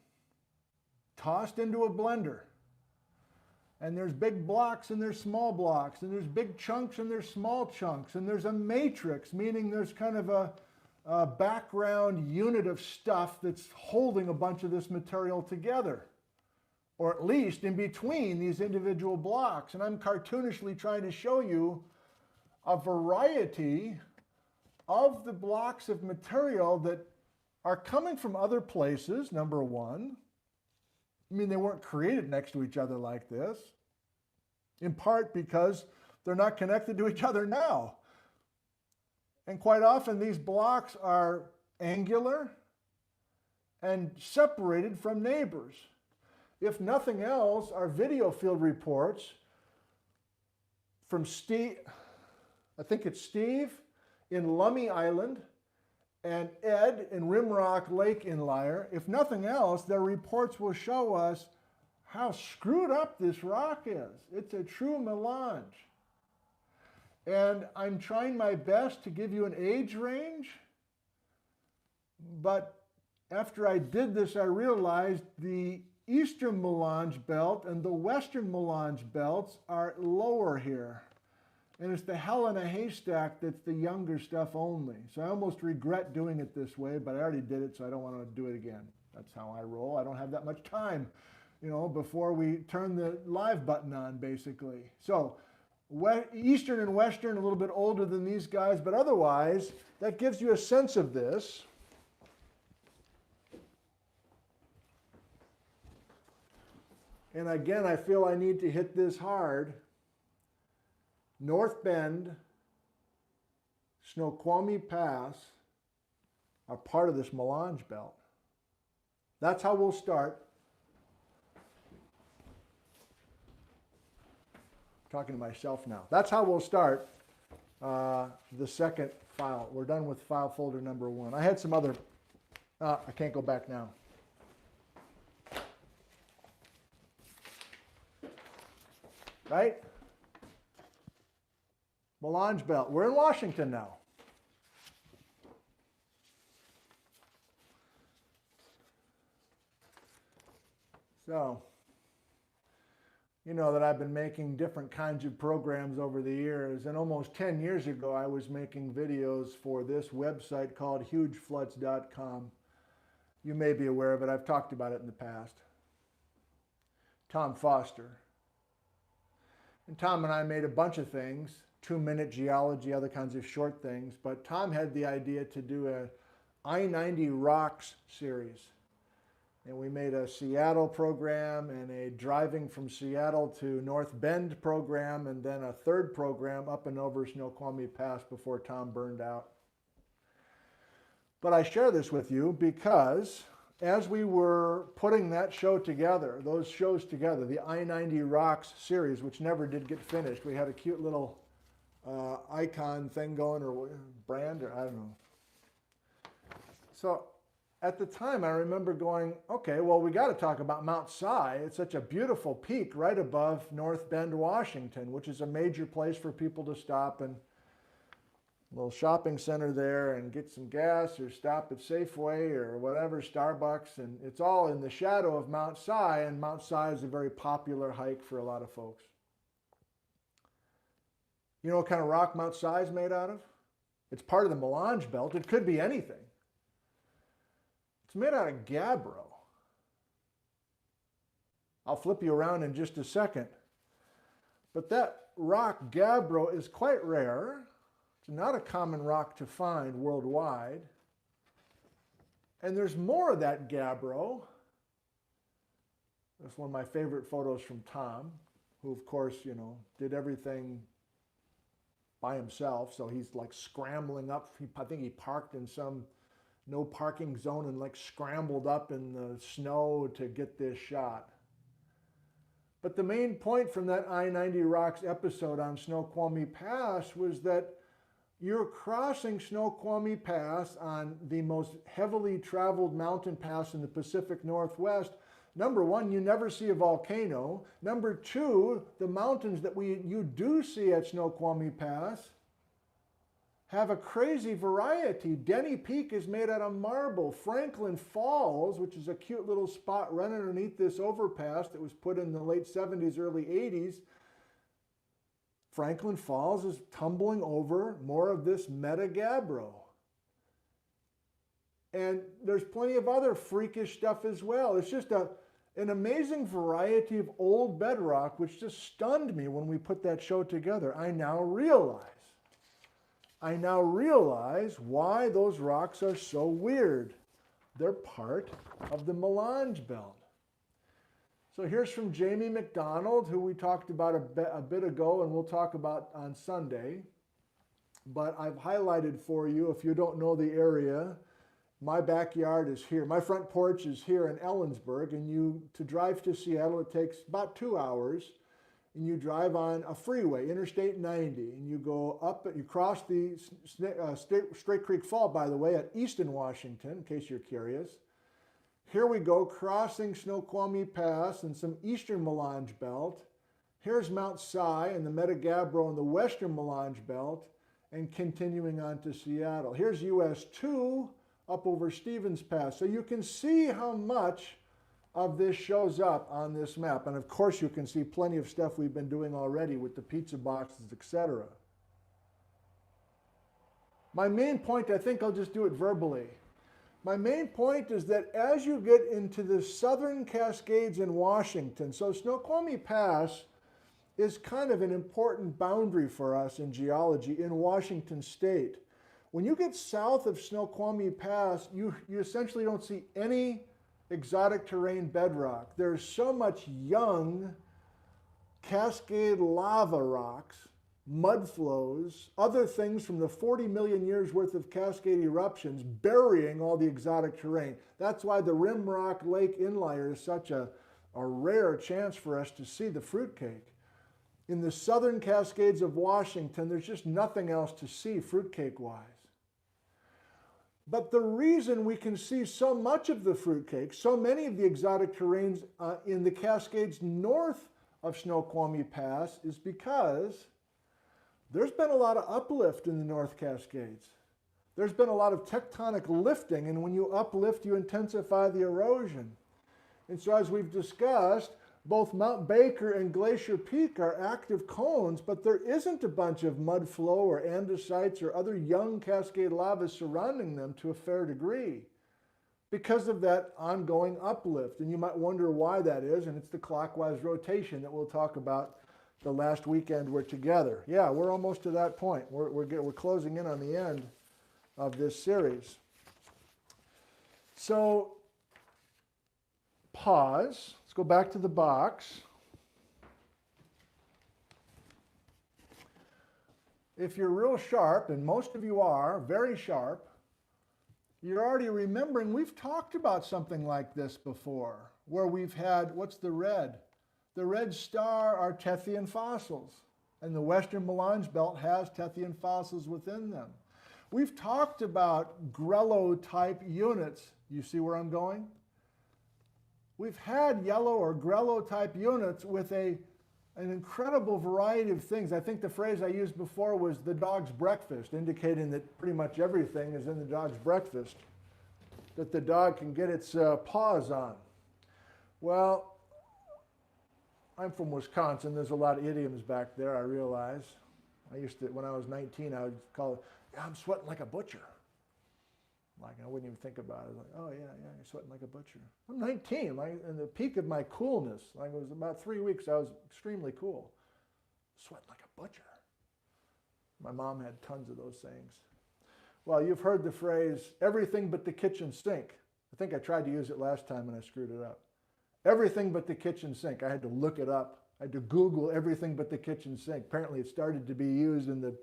tossed into a blender. And there's big blocks and there's small blocks, and there's big chunks and there's small chunks, and there's a matrix, meaning there's kind of a background unit of stuff that's holding a bunch of this material together, or at least in between these individual blocks. And I'm cartoonishly trying to show you a variety of the blocks of material that are coming from other places, number one. I mean, they weren't created next to each other like this, in part because they're not connected to each other now. And quite often these blocks are angular and separated from neighbors. If nothing else, our video field reports from Steve, I think it's Steve in Lummi Island, and Ed in Rimrock Lake Inlier, if nothing else, their reports will show us how screwed up this rock is. It's a true melange. And I'm trying my best to give you an age range But after I did this, I realized the eastern Melange belt and the western Melange belts are lower here. And it's the Helena Haystack that's the younger stuff only. So I almost regret doing it this way, but I already did it, so I don't want to do it again. That's how I roll. I don't have that much time, you know, before we turn the live button on, basically. So eastern and western, a little bit older than these guys, but otherwise, that gives you a sense of this. And again, I feel I need to hit this hard. North Bend, Snoqualmie Pass are part of this Melange belt. That's how we'll start. I'm talking to myself now. That's how we'll start the second file. We're done with file folder number 1. I had some other, I can't go back now. Right? Melange belt. We're in Washington now. So, you know that I've been making different kinds of programs over the years, and almost 10 years ago I was making videos for this website called hugefloods.com. You may be aware of it. I've talked about it in the past. Tom Foster. And Tom and I made a bunch of things, 2-minute geology, other kinds of short things, but Tom had the idea to do a I-90 Rocks series. And we made a Seattle program and a driving from Seattle to North Bend program, and then a third program up and over Snoqualmie Pass before Tom burned out. But I share this with you because as we were putting that show together, those shows together, the I-90 Rocks series, which never did get finished, we had a cute little icon thing going, or brand, or I don't know. So at the time I remember going, okay, well, we got to talk about Mount Si. It's such a beautiful peak right above North Bend, Washington, which is a major place for people to stop, and a little shopping center there, and get some gas or stop at Safeway or whatever, Starbucks, and it's all in the shadow of Mount Si, and Mount Si is a very popular hike for a lot of folks. You know what kind of rock Mount Si is made out of? It's part of the Melange belt. It could be anything. It's made out of gabbro. I'll flip you around in just a second. But that rock gabbro is quite rare. It's not a common rock to find worldwide. And there's more of that gabbro. That's one of my favorite photos from Tom, who of course, you know, did everything by himself. So he's like scrambling up. I think he parked in some no parking zone and like scrambled up in the snow to get this shot. But the main point from that I-90 Rocks episode on Snoqualmie Pass was that you're crossing Snoqualmie Pass on the most heavily traveled mountain pass in the Pacific Northwest. Number one, you never see a volcano. Number two, the mountains that you do see at Snoqualmie Pass have a crazy variety. Denny Peak is made out of marble. Franklin Falls, which is a cute little spot right underneath this overpass that was put in the late 70s, early 80s, Franklin Falls is tumbling over more of this meta-gabbro. And there's plenty of other freakish stuff as well. It's just an amazing variety of old bedrock, which just stunned me when we put that show together. I now realize why those rocks are so weird. They're part of the Melange belt. So here's from Jamie McDonald, who we talked about a bit ago, and we'll talk about on Sunday. But I've highlighted for you, if you don't know the area, my backyard is here. My front porch is here in Ellensburg, and to drive to Seattle, it takes about 2 hours. And you drive on a freeway, Interstate 90, and you go up, you cross the Straight Creek Fall, by the way, at Easton, Washington, in case you're curious. Here we go, crossing Snoqualmie Pass and some eastern Melange belt. Here's Mount Si and the Meta-Gabbro and the western Melange belt, and continuing on to Seattle. Here's US 2 up over Stevens Pass. So you can see how much of this shows up on this map. And of course you can see plenty of stuff we've been doing already with the pizza boxes, etc. My main point, I think I'll just do it verbally. My main point is that as you get into the southern Cascades in Washington, so Snoqualmie Pass is kind of an important boundary for us in geology in Washington State. When you get south of Snoqualmie Pass, you essentially don't see any exotic terrain bedrock. There's so much young Cascade lava rocks, mud flows, other things from the 40 million years worth of Cascade eruptions burying all the exotic terrain. That's why the Rimrock Lake Inlier is such a rare chance for us to see the fruitcake. In the southern Cascades of Washington, there's just nothing else to see fruitcake-wise. But the reason we can see so much of the fruitcake, so many of the exotic terrains in the Cascades north of Snoqualmie Pass is because there's been a lot of uplift in the North Cascades. There's been a lot of tectonic lifting, and when you uplift, you intensify the erosion. And so as we've discussed, both Mount Baker and Glacier Peak are active cones, but there isn't a bunch of mud flow or andesites or other young Cascade lavas surrounding them to a fair degree because of that ongoing uplift. And you might wonder why that is, and it's the clockwise rotation that we'll talk about the last weekend we're together. Yeah, we're almost to that point. We're closing in on the end of this series. So, pause. Let's go back to the box. If you're real sharp, and most of you are, very sharp, you're already remembering we've talked about something like this before, where we've had, what's the red? The red star are Tethyan fossils, and the western Melange belt has Tethyan fossils within them. We've talked about Grello-type units. You see where I'm going? We've had yellow or Grello-type units with an incredible variety of things. I think the phrase I used before was the dog's breakfast, indicating that pretty much everything is in the dog's breakfast that the dog can get its paws on. Well, I'm from Wisconsin. There's a lot of idioms back there, I realize. I used to, when I was 19, I would call it, yeah, I'm sweating like a butcher. Like, I wouldn't even think about it. Like, oh, yeah, you're sweating like a butcher. I'm 19, like, in the peak of my coolness. Like, it was about 3 weeks, I was extremely cool. Sweating like a butcher. My mom had tons of those sayings. Well, you've heard the phrase, everything but the kitchen sink. I think I tried to use it last time and I screwed it up. Everything but the kitchen sink. I had to look it up. I had to Google everything but the kitchen sink. Apparently it started to be used in the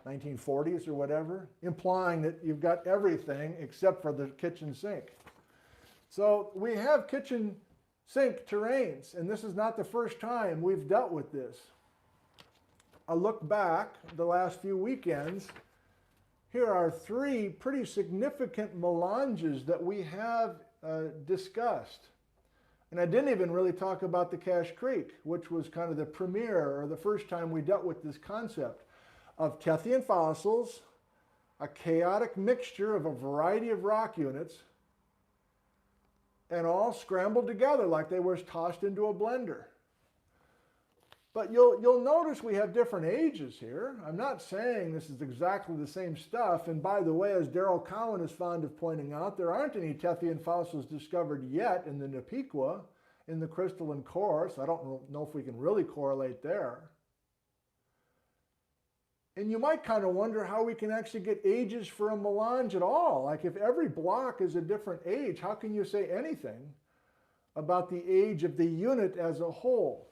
1940s or whatever, implying that you've got everything except for the kitchen sink. So we have kitchen sink terrains, and this is not the first time we've dealt with this. I look back the last few weekends. Here are 3 pretty significant melanges that we have discussed. And I didn't even really talk about the Cache Creek, which was kind of the premiere or the first time we dealt with this concept of Tethyan fossils, a chaotic mixture of a variety of rock units, and all scrambled together like they were tossed into a blender. But you'll notice we have different ages here. I'm not saying this is exactly the same stuff. And by the way, as Darrell Cowan is fond of pointing out, there aren't any Tethyan fossils discovered yet in the Napiqua, in the crystalline core. So I don't know if we can really correlate there. And you might kind of wonder how we can actually get ages for a melange at all. Like if every block is a different age, how can you say anything about the age of the unit as a whole?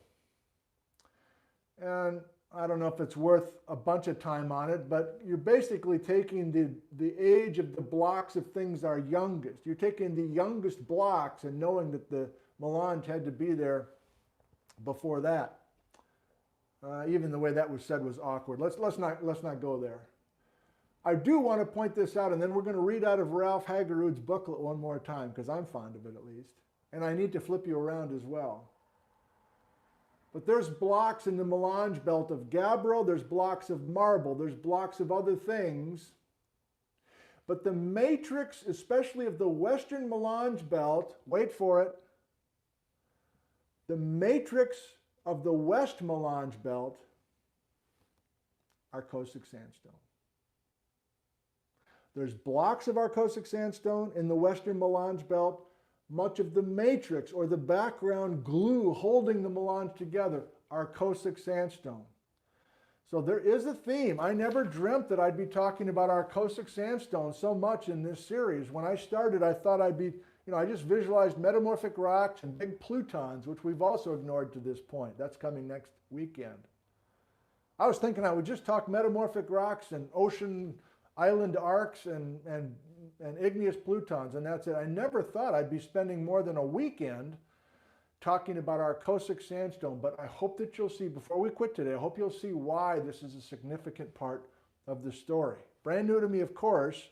And I don't know if it's worth a bunch of time on it, but you're basically taking the age of the blocks of things are youngest. You're taking the youngest blocks and knowing that the melange had to be there before that. Even the way that was said was awkward. Let's not go there. I do want to point this out, and then we're going to read out of Ralph Haggerud's booklet one more time, because I'm fond of it at least. And I need to flip you around as well. But there's blocks in the melange belt of gabbro, there's blocks of marble, there's blocks of other things. But the matrix, especially of the western Melange belt, wait for it, the matrix of the west Melange belt are Arcosic sandstone. There's blocks of Arcosic sandstone in the western Melange belt. Much of the matrix or the background glue holding the Melange together are Arcosic sandstone. So there is a theme. I never dreamt that I'd be talking about Arcosic sandstone so much in this series. When I started, I thought I'd be, I just visualized metamorphic rocks and big plutons, which we've also ignored to this point. That's coming next weekend. I was thinking I would just talk metamorphic rocks and ocean island arcs and igneous plutons, and that's it. I never thought I'd be spending more than a weekend talking about Arcosic sandstone, but I hope that you'll see, before we quit today, I hope you'll see why this is a significant part of the story. Brand new to me, of course,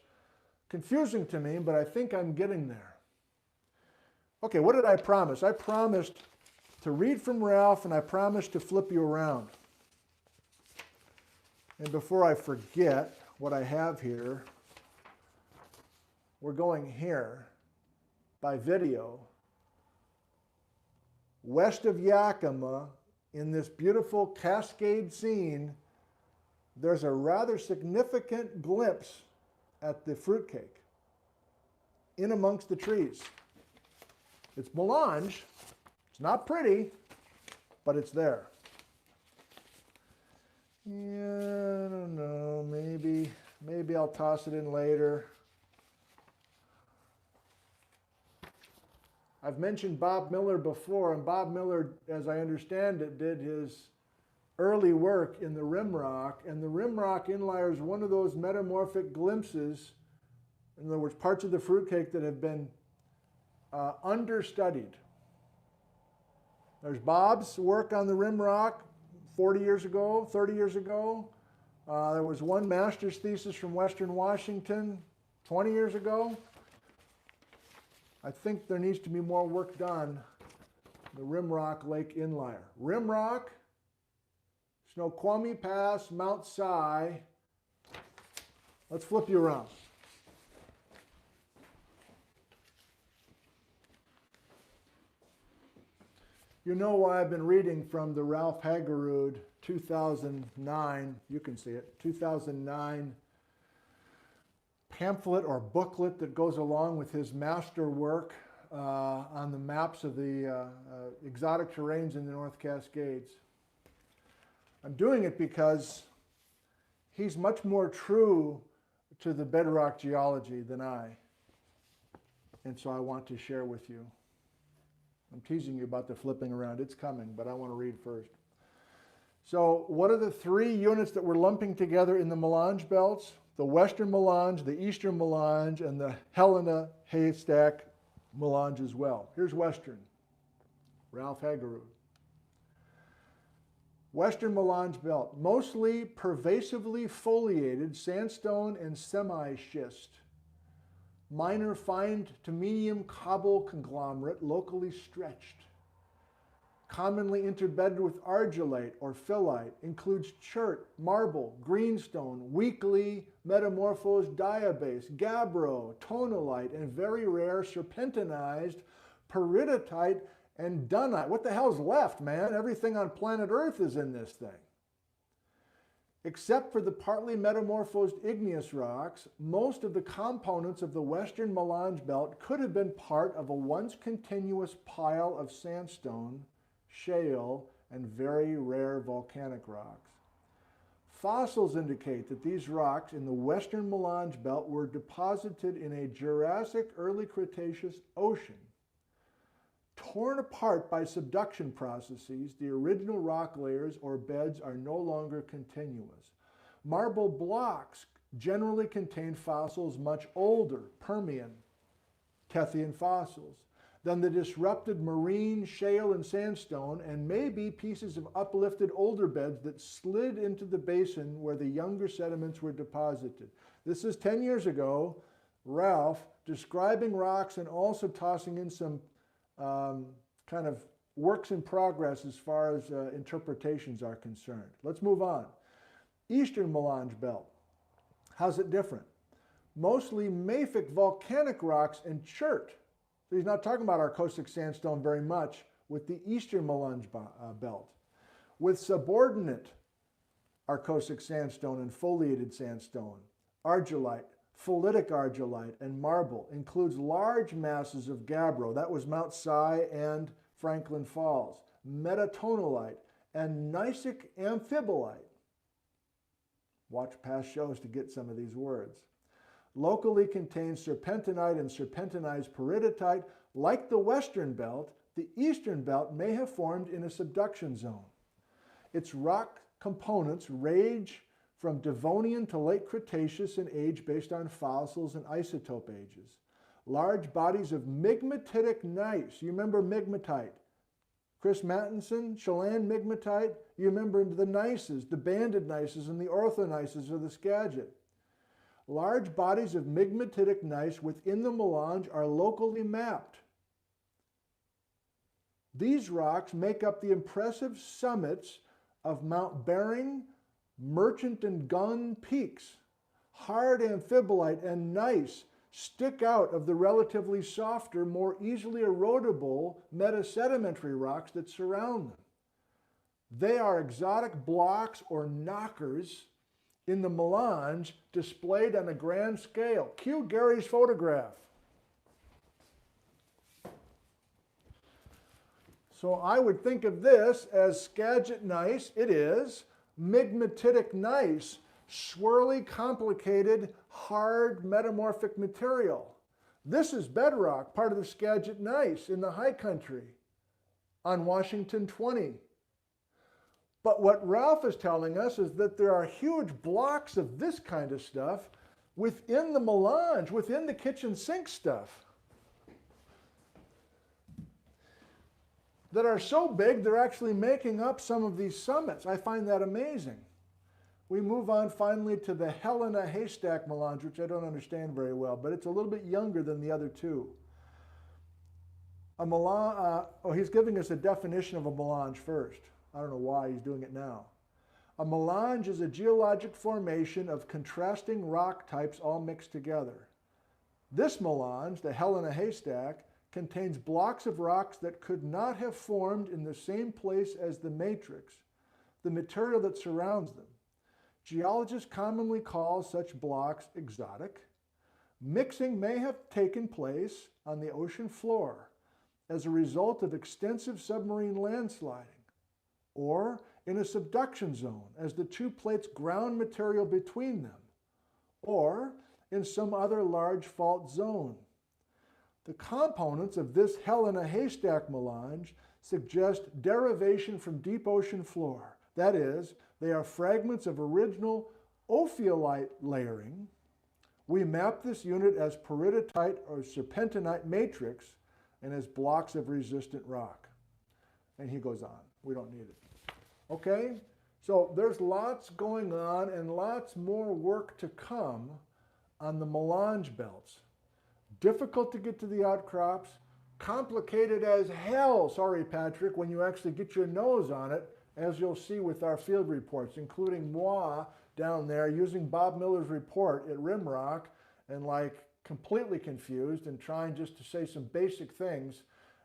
confusing to me, but I think I'm getting there. Okay, what did I promise? I promised to read from Ralph, and I promised to flip you around. And before I forget what I have here, we're going here by video. West of Yakima, in this beautiful cascade scene, there's a rather significant glimpse at the fruitcake in amongst the trees. It's Melange. It's not pretty, but it's there. Yeah, I don't know. Maybe I'll toss it in later. I've mentioned Bob Miller before, and Bob Miller, as I understand it, did his early work in the rim rock, and the rim rock inlier is one of those metamorphic glimpses, in other words, parts of the fruitcake that have been understudied. There's Bob's work on the rim rock 40 years ago, 30 years ago. There was one master's thesis from Western Washington 20 years ago. I think there needs to be more work done. The Rim Rock Lake Inlier. Rim Rock, Snoqualmie Pass, Mount Si. Let's flip you around. You know why I've been reading from the Ralph Haggerud 2009, you can see it, 2009 pamphlet or booklet that goes along with his master work on the maps of the exotic terranes in the North Cascades. I'm doing it because he's much more true to the bedrock geology than I, and so I want to share with you. I'm teasing you about the flipping around. It's coming, but I want to read first. So what are the three units that we're lumping together in the Melange belts? The Western Melange, the Eastern Melange, and the Helena Haystack Melange as well. Here's Western, Ralph Haggerud. Western Melange belt, mostly pervasively foliated sandstone and semi-schist. Minor fine to medium cobble conglomerate, locally stretched. Commonly interbedded with argillite or phyllite, includes chert, marble, greenstone, weakly metamorphosed diabase, gabbro, tonalite, and very rare serpentinized peridotite and dunite. What the hell's left, man? Everything on planet Earth is in this thing. Except for the partly metamorphosed igneous rocks, most of the components of the Western Melange belt could have been part of a once continuous pile of sandstone, shale, and very rare volcanic rocks. Fossils indicate that these rocks in the Western Melange belt were deposited in a Jurassic early Cretaceous ocean. Torn apart by subduction processes, the original rock layers or beds are no longer continuous. Marble blocks generally contain fossils much older, Permian, Tethyan fossils, than the disrupted marine, shale, and sandstone, and maybe pieces of uplifted older beds that slid into the basin where the younger sediments were deposited. This is 10 years ago, Ralph describing rocks and also tossing in some kind of works in progress as far as interpretations are concerned. Let's move on. Eastern Melange belt. How's it different? mostly mafic volcanic rocks and chert. So he's not talking about Arcotic sandstone very much with the eastern Melange belt. With subordinate Arcotic sandstone and foliated sandstone, argillite, phylitic argillite, and marble includes large masses of gabbro. That was Mount Si and Franklin Falls. Metatonalite and gneissic amphibolite. Watch past shows to get some of these words. Locally contains serpentinite and serpentinized peridotite. Like the western belt, the eastern belt may have formed in a subduction zone. Its rock components range from Devonian to late Cretaceous in age based on fossils and isotope ages. Large bodies of migmatitic gneiss. You remember migmatite? Chris Mattinson, Chelan migmatite. You remember the gneisses, the banded gneisses and the orthogneisses of the Skagit. Large bodies of migmatitic gneiss within the Melange are locally mapped. These rocks make up the impressive summits of Mount Bering, Merchant and Gun peaks. Hard amphibolite and gneiss stick out of the relatively softer, more easily erodible metasedimentary rocks that surround them. They are exotic blocks or knockers in the Melange displayed on a grand scale. Cue Gary's photograph. So I would think of this as Skagit gneiss. It is. Migmatitic gneiss, swirly, complicated, hard, metamorphic material. This is bedrock, part of the Skagit gneiss in the high country on Washington 20. But what Ralph is telling us is that there are huge blocks of this kind of stuff within the Melange, within the kitchen sink stuff, that are so big they're actually making up some of these summits. I find that amazing. We move on finally to the Helena Haystack Melange, which I don't understand very well, but it's a little bit younger than the other two. He's giving us a definition of a melange first. I don't know why he's doing it now. A melange is a geologic formation of contrasting rock types all mixed together. This melange, the Helena Haystack, contains blocks of rocks that could not have formed in the same place as the matrix, the material that surrounds them. Geologists commonly call such blocks exotic. Mixing may have taken place on the ocean floor as a result of extensive submarine landsliding, or in a subduction zone as the two plates ground material between them, or in some other large fault zone. The components of this Helena Haystack melange suggest derivation from deep ocean floor. That is, they are fragments of original ophiolite layering. We map this unit as peridotite or serpentinite matrix and as blocks of resistant rock. And he goes on. We don't need it. Okay? So there's lots going on and lots more work to come on the melange belts. Difficult to get to the outcrops, complicated as hell, sorry Patrick, when you actually get your nose on it, as you'll see with our field reports, including moi down there using Bob Miller's report at Rimrock and like completely confused and trying just to say some basic things.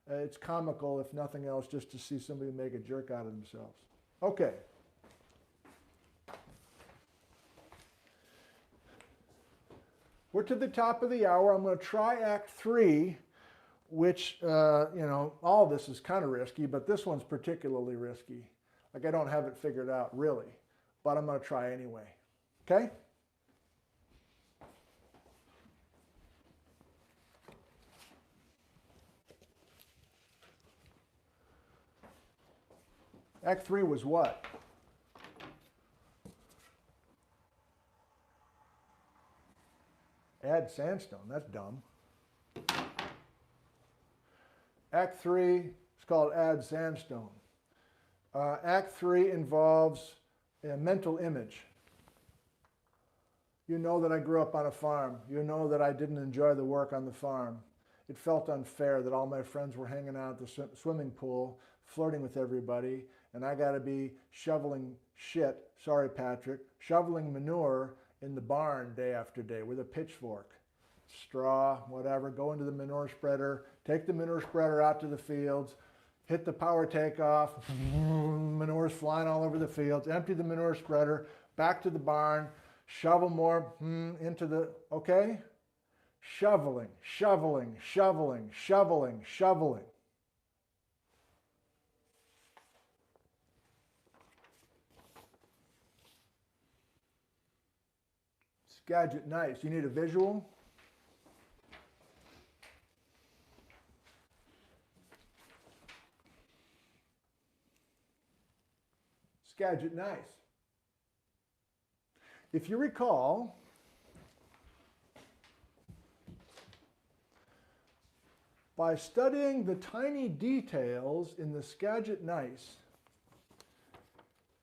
It's comical, if nothing else, just to see somebody make a jerk out of themselves. Okay. We're to the top of the hour. I'm going to try Act 3, which, all of this is kind of risky, but this one's particularly risky. Like I don't have it figured out, really, but I'm going to try anyway. Okay? Act 3 was what? Add sandstone, that's dumb. Act 3 is called Add Sandstone. Act 3 involves a mental image. You know that I grew up on a farm. You know that I didn't enjoy the work on the farm. It felt unfair that all my friends were hanging out at the swimming pool, flirting with everybody, and I got to be shoveling shit, sorry Patrick, shoveling manure in the barn day after day with a pitchfork, straw, whatever, go into the manure spreader, take the manure spreader out to the fields, hit the power takeoff, manure's flying all over the fields, empty the manure spreader, back to the barn, shovel more into the, okay? Shoveling, shoveling, shoveling, shoveling, shoveling. Skagit gneiss. You need a visual? Skagit gneiss. If you recall, by studying the tiny details in the Skagit gneiss,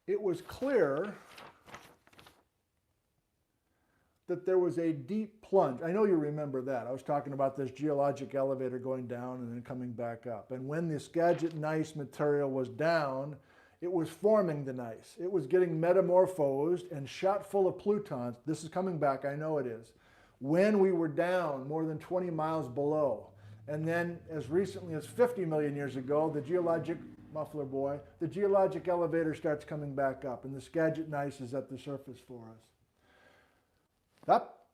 it was clear that there was a deep plunge. I know you remember that. I was talking about this geologic elevator going down and then coming back up. And when the Skagit gneiss material was down, it was forming the gneiss. It was getting metamorphosed and shot full of plutons. This is coming back, I know it is. When we were down more than 20 miles below. And then as recently as 50 million years ago, the geologic, muffler boy, the geologic elevator starts coming back up and the Skagit gneiss is at the surface for us.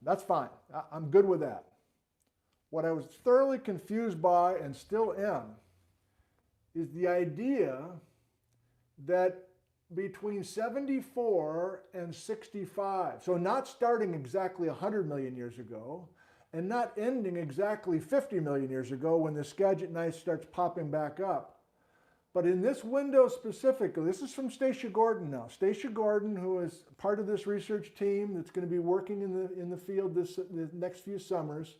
That's fine. I'm good with that. What I was thoroughly confused by and still am is the idea that between 74 and 65, so not starting exactly 100 million years ago and not ending exactly 50 million years ago when the Skagit gneiss starts popping back up, but in this window specifically, this is from Stacia Gordon now. Stacia Gordon, who is part of this research team that's going to be working in the field the next few summers,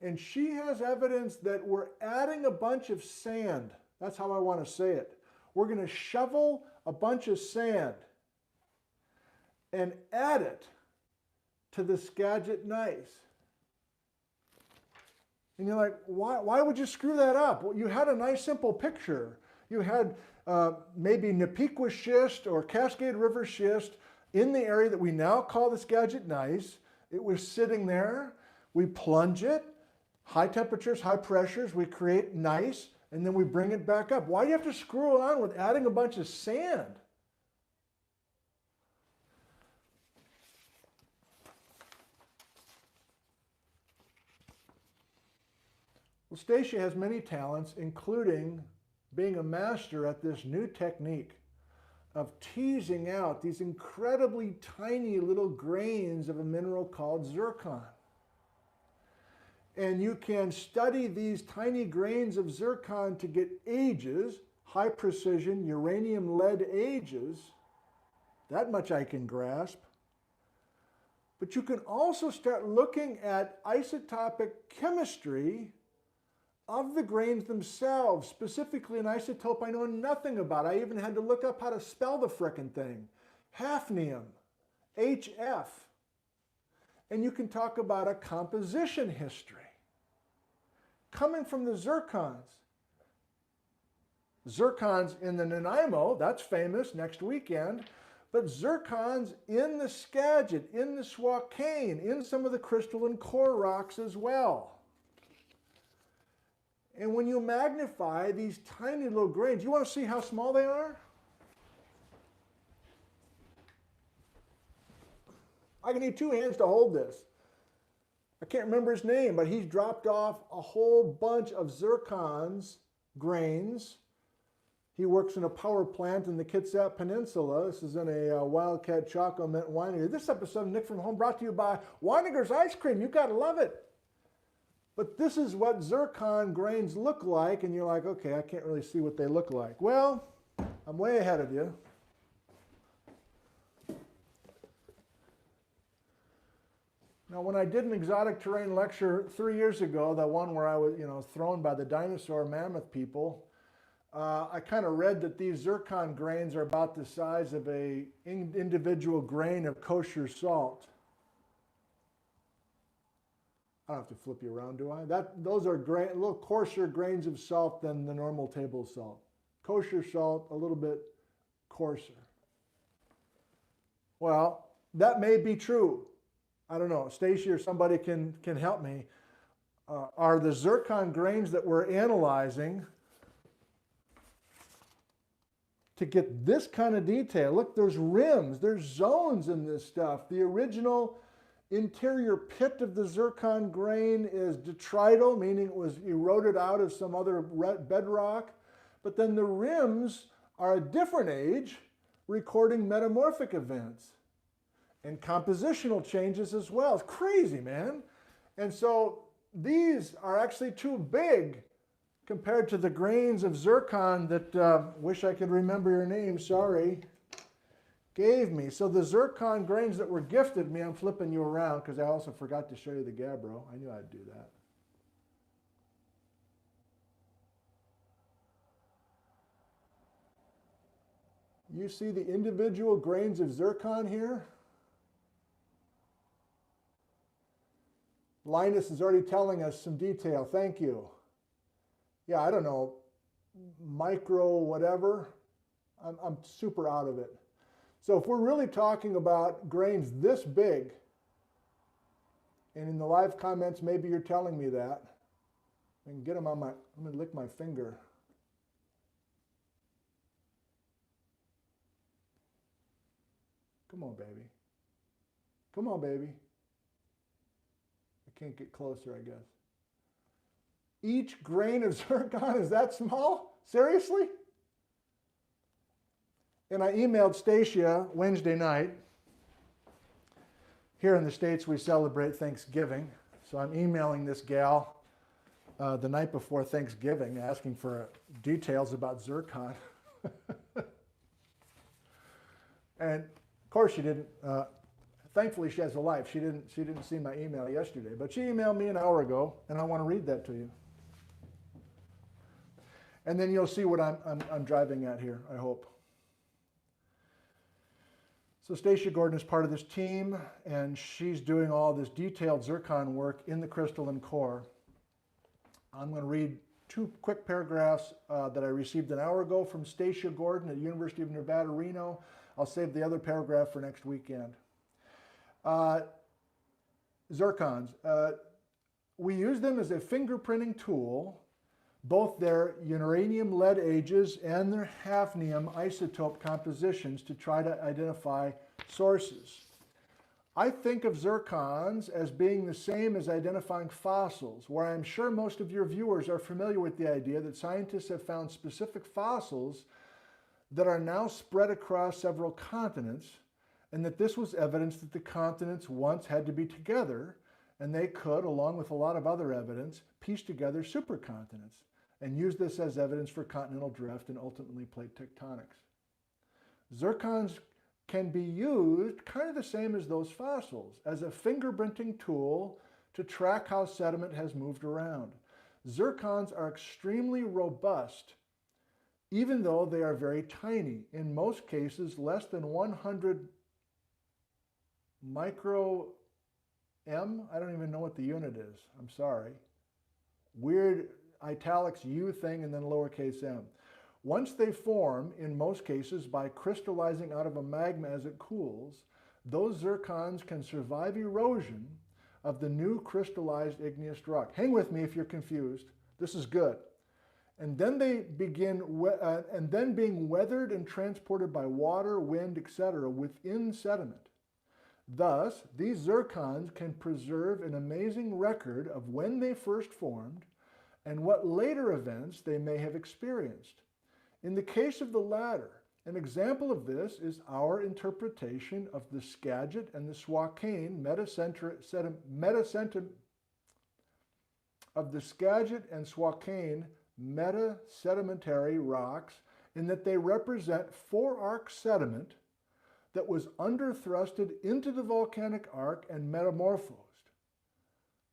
and she has evidence that we're adding a bunch of sand. That's how I want to say it. We're going to shovel a bunch of sand and add it to the Skagit gneiss. And you're like, why would you screw that up? Well, you had a nice simple picture. You had maybe Nipiqua schist or Cascade River schist in the area that we now call the Skagit gneiss. It was sitting there. We plunge it, high temperatures, high pressures, we create gneiss, and then we bring it back up. Why do you have to screw around with adding a bunch of sand? Well, Stacia has many talents, including being a master at this new technique of teasing out these incredibly tiny little grains of a mineral called zircon. And you can study these tiny grains of zircon to get ages, high precision uranium lead ages. That much I can grasp. But you can also start looking at isotopic chemistry of the grains themselves, specifically an isotope I know nothing about. I even had to look up how to spell the frickin' thing. Hafnium, HF. And you can talk about a composition history coming from the zircons. Zircons in the Nanaimo, that's famous next weekend, but zircons in the Skagit, in the Swakane, in some of the crystalline core rocks as well. And when you magnify these tiny little grains, you want to see how small they are? I can need two hands to hold this. I can't remember his name, but he's dropped off a whole bunch of zircons grains. He works in a power plant in the Kitsap Peninsula. This is in a Wildcat Chocolate Mint winery. This episode of Nick from Home brought to you by Weininger's Ice Cream. You've got to love it. But this is what zircon grains look like, and you're like, okay, I can't really see what they look like. Well, I'm way ahead of you. Now, when I did an exotic terrain lecture 3 years ago, the one where I was, thrown by the dinosaur mammoth people, I kind of read that these zircon grains are about the size of an individual grain of kosher salt. I don't have to flip you around, do I? Those are a little coarser grains of salt than the normal table salt. Kosher salt, a little bit coarser. Well, that may be true. I don't know. Stacy or somebody can help me. Are the zircon grains that we're analyzing to get this kind of detail? Look, there's rims, there's zones in this stuff. The original interior pit of the zircon grain is detrital, meaning it was eroded out of some other bedrock. But then the rims are a different age, recording metamorphic events and compositional changes as well. It's crazy, man. And so these are actually too big compared to the grains of zircon that, wish I could remember your name, sorry, gave me. So the zircon grains that were gifted me, I'm flipping you around because I also forgot to show you the gabbro. I knew I'd do that. You see the individual grains of zircon here? Linus is already telling us some detail. Thank you. Yeah, I don't know, micro whatever. I'm super out of it. So if we're really talking about grains this big, and in the live comments, maybe you're telling me that. I can get them on my, I'm going to lick my finger. Come on, baby. Come on, baby. I can't get closer, I guess. Each grain of zircon is that small? Seriously? And I emailed Stacia Wednesday night. Here in the States, we celebrate Thanksgiving. So I'm emailing this gal the night before Thanksgiving, asking for details about zircon. And of course she didn't, thankfully she has a life. She didn't see my email yesterday, but she emailed me an hour ago, and I want to read that to you. And then you'll see what I'm driving at here, I hope. So Stacia Gordon is part of this team, and she's doing all this detailed zircon work in the crystalline core. I'm going to read two quick paragraphs that I received an hour ago from Stacia Gordon at University of Nevada, Reno. I'll save the other paragraph for next weekend. Zircons. We use them as a fingerprinting tool, both their uranium lead ages and their hafnium isotope compositions, to try to identify sources. I think of zircons as being the same as identifying fossils, where I'm sure most of your viewers are familiar with the idea that scientists have found specific fossils that are now spread across several continents, and that this was evidence that the continents once had to be together, and they could, along with a lot of other evidence, piece together supercontinents and use this as evidence for continental drift and ultimately plate tectonics. Zircons can be used kind of the same as those fossils, as a fingerprinting tool to track how sediment has moved around. Zircons are extremely robust, even though they are very tiny, in most cases less than 100 micro M. I don't even know what the unit is. I'm sorry. Weird italics U thing and then lowercase m. Once they form, in most cases by crystallizing out of a magma as it cools, those zircons can survive erosion of the new crystallized igneous rock. Hang with me if you're confused. This is good. And then they begin, being weathered and transported by water, wind, etc. within sediment. Thus, these zircons can preserve an amazing record of when they first formed and what later events they may have experienced. In the case of the latter, an example of this is our interpretation of the Skagit and the Swakane meta-sedimentary rocks, in that they represent forearc sediment that was underthrusted into the volcanic arc and metamorphosed.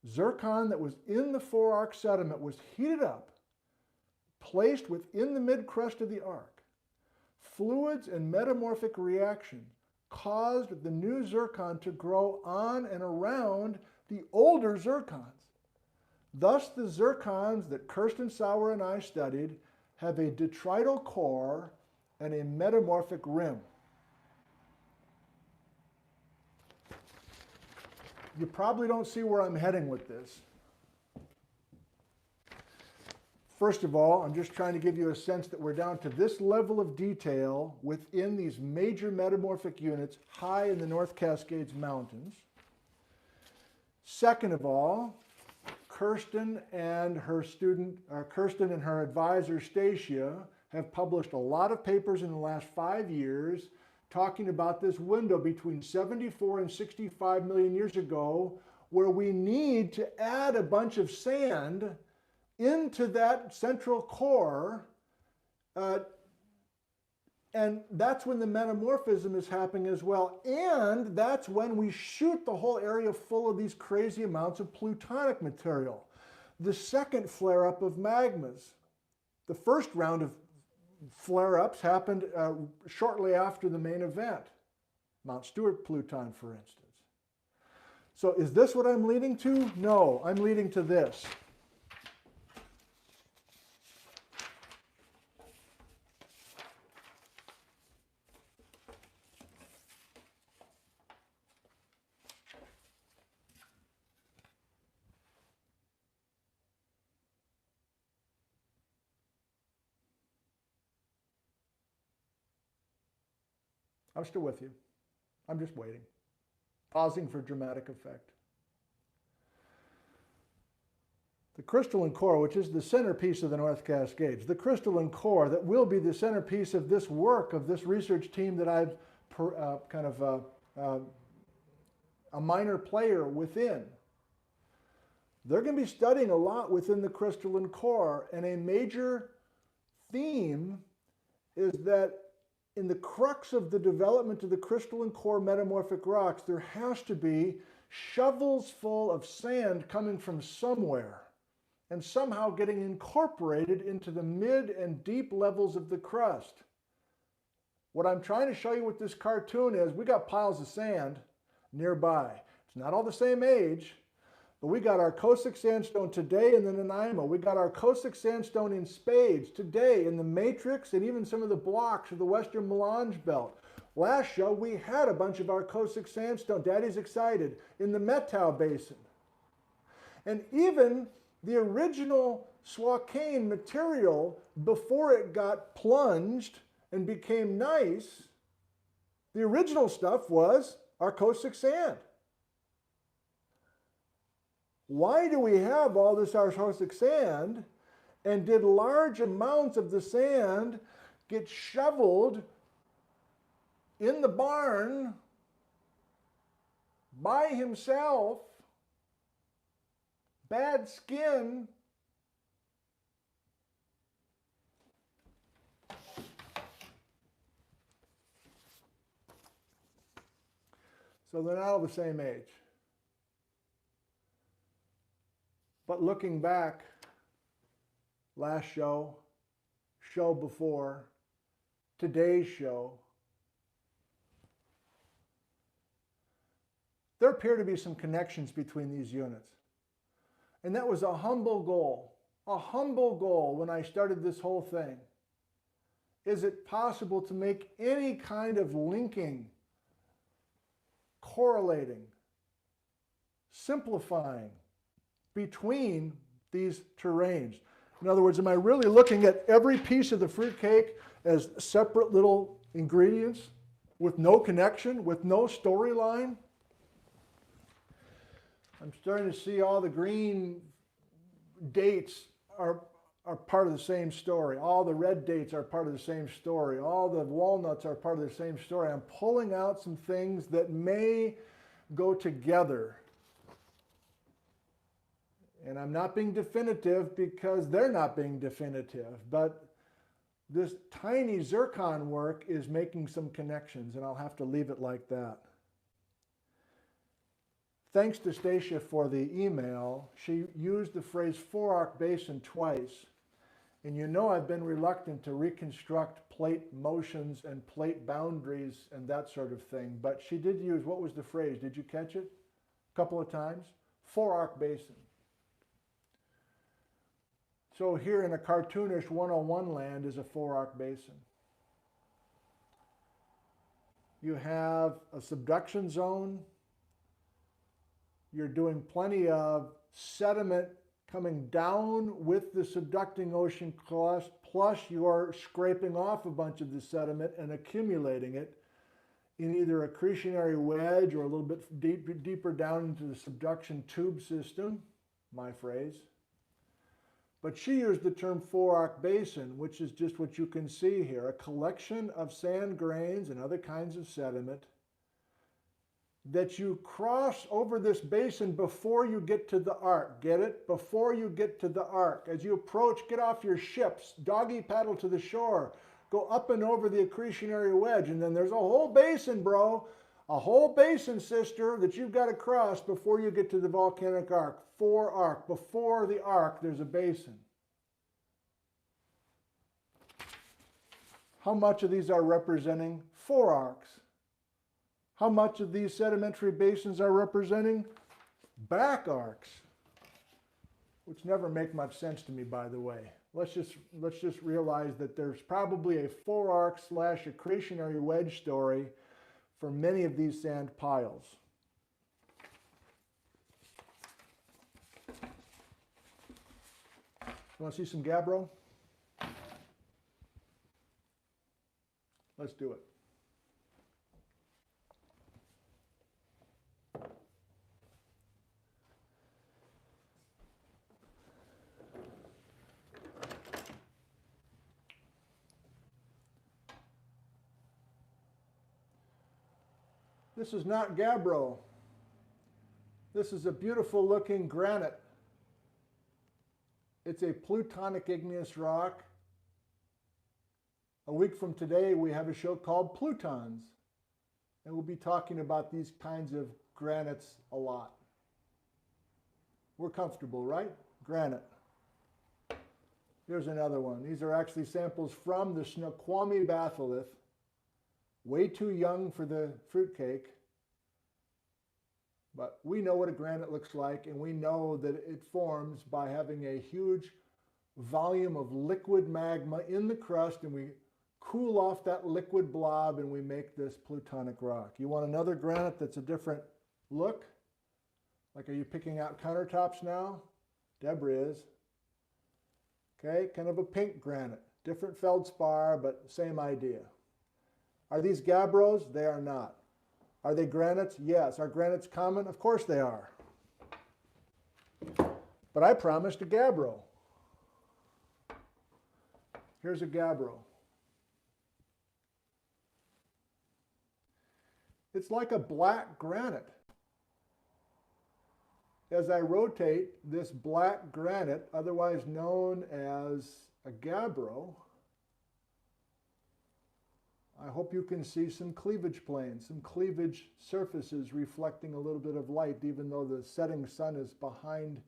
Zircon that was in the forearc sediment was heated up, placed within the mid-crust of the arc. Fluids and metamorphic reaction caused the new zircon to grow on and around the older zircons. Thus, the zircons that Kirsten Sauer and I studied have a detrital core and a metamorphic rim. you probably don't see where I'm heading with this. First of all, I'm just trying to give you a sense that we're down to this level of detail within these major metamorphic units high in the North Cascades Mountains. Second of all, Kirsten and her advisor Stacia have published a lot of papers in the last 5 years talking about this window between 74 and 65 million years ago where we need to add a bunch of sand into that central core, and that's when the metamorphism is happening as well. And that's when we shoot the whole area full of these crazy amounts of plutonic material. The second flare-up of magmas. The first round of flare-ups happened shortly after the main event. Mount Stewart pluton, for instance. So is this what I'm leading to? No, I'm leading to this. I'm still with you. I'm just waiting, pausing for dramatic effect. The crystalline core, which is the centerpiece of the North Cascades, the crystalline core that will be the centerpiece of this work, of this research team that I've a minor player within. They're going to be studying a lot within the crystalline core, and a major theme is that in the crux of the development of the crystalline core metamorphic rocks, there has to be shovels full of sand coming from somewhere and somehow getting incorporated into the mid and deep levels of the crust. What I'm trying to show you with this cartoon is we got piles of sand nearby. It's not all the same age, but we got our Cossack sandstone today in the Nanaimo. We got our Cossack sandstone in spades today in the matrix and even some of the blocks of the western Melange belt. Last show, we had a bunch of our Cossack sandstone, Daddy's excited, in the Methow Basin. And even the original Swakane material, before it got plunged and became nice, the original stuff was our Cossack sand. Why do we have all this arshosic sand, and did large amounts of the sand get shoveled in the barn by himself, bad skin, so they're not all the same age. But looking back, last show, show before, today's show, there appear to be some connections between these units. And that was a humble goal when I started this whole thing. Is it possible to make any kind of linking, correlating, simplifying between these terranes? In other words, am I really looking at every piece of the fruitcake as separate little ingredients with no connection, with no storyline? I'm starting to see all the green dates are part of the same story. All the red dates are part of the same story. All the walnuts are part of the same story. I'm pulling out some things that may go together. And I'm not being definitive because they're not being definitive, but this tiny zircon work is making some connections, and I'll have to leave it like that. Thanks to Stacia for the email. She used the phrase four-arc basin twice, and you know I've been reluctant to reconstruct plate motions and plate boundaries and that sort of thing, but she did use, what was the phrase? Did you catch it? A couple of times? Four-arc basin. So here in a cartoonish 101 land is a four-arc basin. You have a subduction zone. you're doing plenty of sediment coming down with the subducting ocean crust, plus you're scraping off a bunch of the sediment and accumulating it in either a accretionary wedge or a little bit deeper down into the subduction tube system, my phrase. But she used the term four-arc basin, which is just what you can see here, a collection of sand grains and other kinds of sediment that you cross over this basin before you get to the arc. Get it? Before you get to the arc. As you approach, get off your ships, doggy paddle to the shore, go up and over the accretionary wedge, and then there's a whole basin, bro, a whole basin, sister, that you've got to cross before you get to the volcanic arc. Four arc. Before the arc, there's a basin. How much of these are representing four arcs? How much of these sedimentary basins are representing back arcs? Which never make much sense to me, by the way. Let's just realize that there's probably a four arc / accretionary wedge story for many of these sand piles. You want to see some gabbro? Let's do it. This is not gabbro. This is a beautiful looking granite. It's a plutonic igneous rock. A week from today, we have a show called Plutons, and we'll be talking about these kinds of granites a lot. We're comfortable, right? Granite. Here's another one. These are actually samples from the Snoqualmie batholith. Way too young for the fruitcake, but we know what a granite looks like, and we know that it forms by having a huge volume of liquid magma in the crust, and we cool off that liquid blob and we make this plutonic rock. You want another granite that's a different look? Like, are you picking out countertops now? Deborah is. Okay, kind of a pink granite. Different feldspar, but same idea. Are these gabbros? They are not. Are they granites? Yes. Are granites common? Of course they are. But I promised a gabbro. Here's a gabbro. It's like a black granite. As I rotate this black granite, otherwise known as a gabbro, I hope you can see some cleavage planes, some cleavage surfaces reflecting a little bit of light, even though the setting sun is behind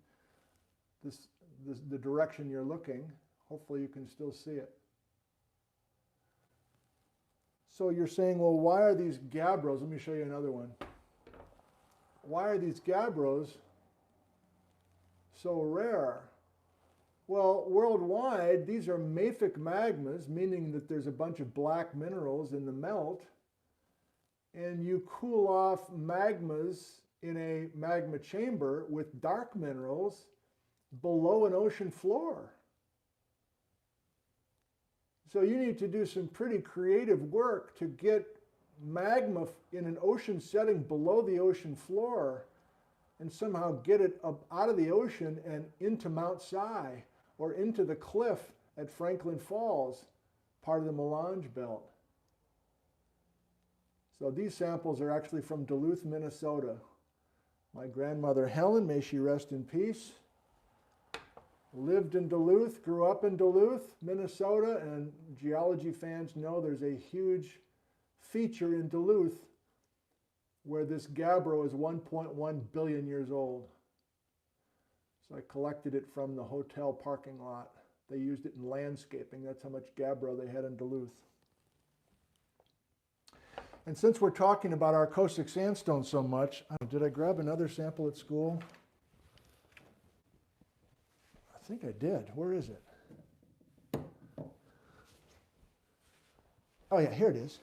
the direction you're looking. Hopefully you can still see it. So you're saying, well, why are these gabbros? Let me show you another one. Why are these gabbros so rare? Well, worldwide, these are mafic magmas, meaning that there's a bunch of black minerals in the melt, and you cool off magmas in a magma chamber with dark minerals below an ocean floor. So you need to do some pretty creative work to get magma in an ocean setting below the ocean floor and somehow get it up out of the ocean and into Mount Si or into the cliff at Franklin Falls, part of the Melange belt. So these samples are actually from Duluth, Minnesota. My grandmother Helen, may she rest in peace, lived in Duluth, grew up in Duluth, Minnesota, and geology fans know there's a huge feature in Duluth where this gabbro is 1.1 billion years old. So I collected it from the hotel parking lot. They used it in landscaping. That's how much gabbro they had in Duluth. And since we're talking about arcosic sandstone so much, did I grab another sample at school? I think I did. Where is it? Oh yeah, here it is.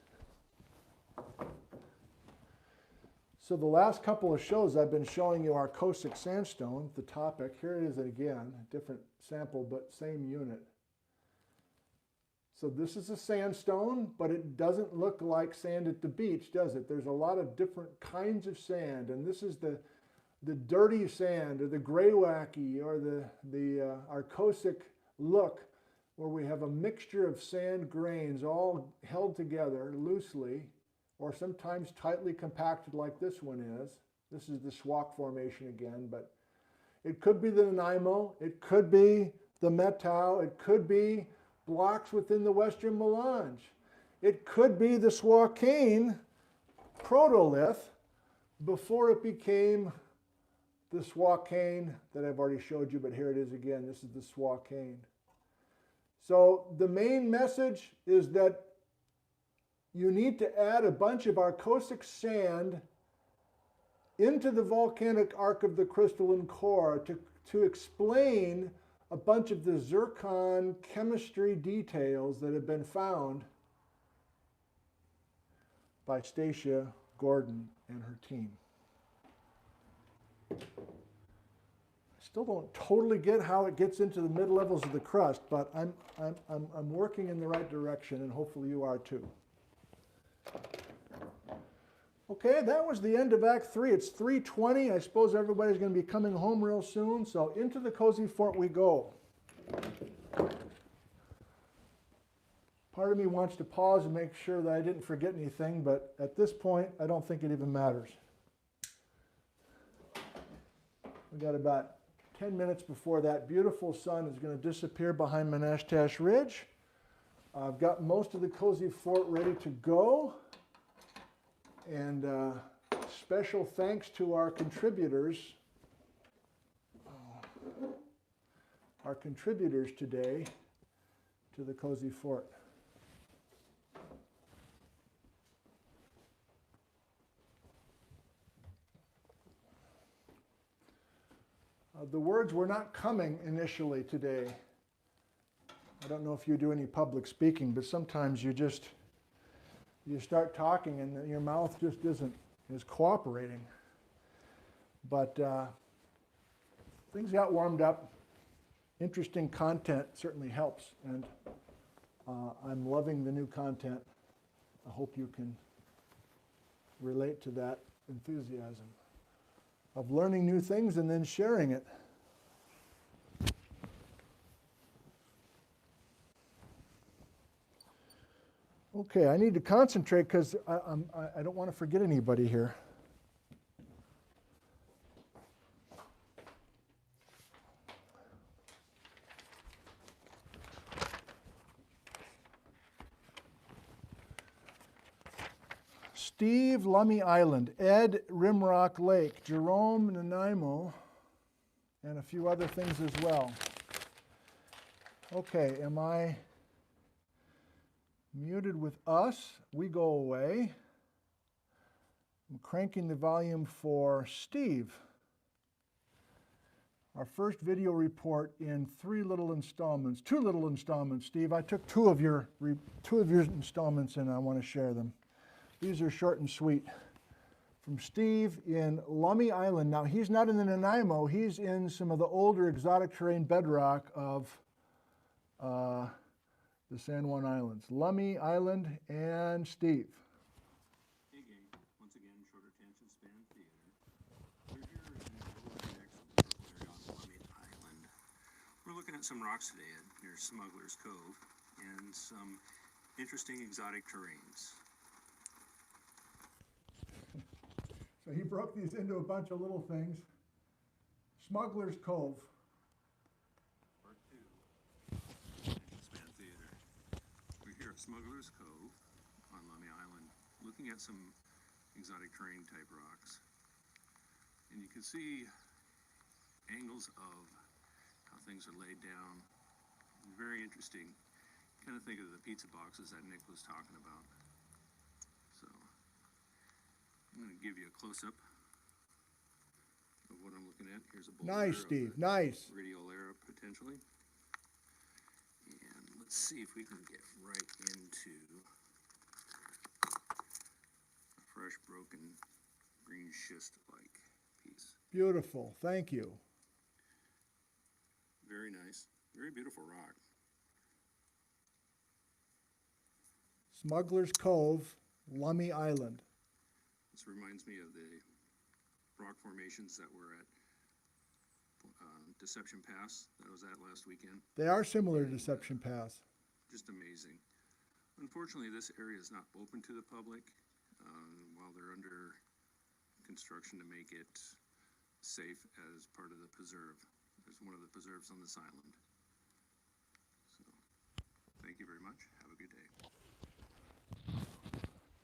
So the last couple of shows I've been showing you our Cosic sandstone, the topic. Here it is again, different sample but same unit. So this is a sandstone, but it doesn't look like sand at the beach, does it? There's a lot of different kinds of sand, and this is the dirty sand, or the graywacky, or our Cosic look, where we have a mixture of sand grains all held together loosely, or sometimes tightly compacted like this one is. This is the Swak Formation again, but it could be the Nanaimo, it could be the Metau, it could be blocks within the Western Melange. It could be the Swakane protolith before it became the Swakane that I've already showed you, but here it is again. This is the Swakane. So the main message is that you need to add a bunch of our Cosic sand into the volcanic arc of the crystalline core to explain a bunch of the zircon chemistry details that have been found by Stacia Gordon and her team. I still don't totally get how it gets into the mid-levels of the crust, but I'm working in the right direction, and hopefully you are too. Okay, that was the end of Act 3. It's 3:20. I suppose everybody's going to be coming home real soon, so into the cozy fort we go. Part of me wants to pause and make sure that I didn't forget anything, but at this point, I don't think it even matters. We've got about 10 minutes before that beautiful sun is going to disappear behind Menashtash Ridge. I've got most of the cozy fort ready to go. And special thanks to our contributors today to the cozy fort. The words were not coming initially today. I don't know if you do any public speaking, but sometimes you start talking and your mouth just is cooperating. But things got warmed up. Interesting content certainly helps, and I'm loving the new content. I hope you can relate to that enthusiasm of learning new things and then sharing it. Okay, I need to concentrate because I don't want to forget anybody here. Steve, Lummi Island, Ed, Rimrock Lake, Jerome, Nanaimo, and a few other things as well. Okay, am I muted with us? We go away. I'm cranking the volume for Steve. Our first video report in 2 little installments, Steve. I took two of your installments and I want to share them. These are short and sweet. From Steve in Lummi Island. Now, he's not in the Nanaimo. He's in some of the older exotic terrain bedrock of the San Juan Islands. Lummi Island and Steve. Hey gang, once again, Shorter Attention Span Theater. We're here in the excellent area on Lummi Island. We're looking at some rocks today near Smuggler's Cove and some interesting exotic terrains. So he broke these into a bunch of little things. Smuggler's Cove. Part 2. Span Theater. We're here at Smuggler's Cove on Lummi Island, looking at some exotic terrain type rocks. And you can see angles of how things are laid down. Very interesting. Kind of think of the pizza boxes that Nick was talking about. So I'm going to give you a close-up of what I'm looking at. Here's a boulder. Nice, Steve. Nice. Radial era, potentially. And let's see if we can get right into a fresh, broken green schist-like piece. Beautiful, thank you. Very nice, very beautiful rock. Smuggler's Cove, Lummi Island. This reminds me of the rock formations that were at Deception Pass that I was at last weekend. They are similar to Deception Pass. Just amazing. Unfortunately, this area is not open to the public while they're under construction to make it safe as part of the preserve. There's one of the preserves on this island. So, thank you very much. Have a good day.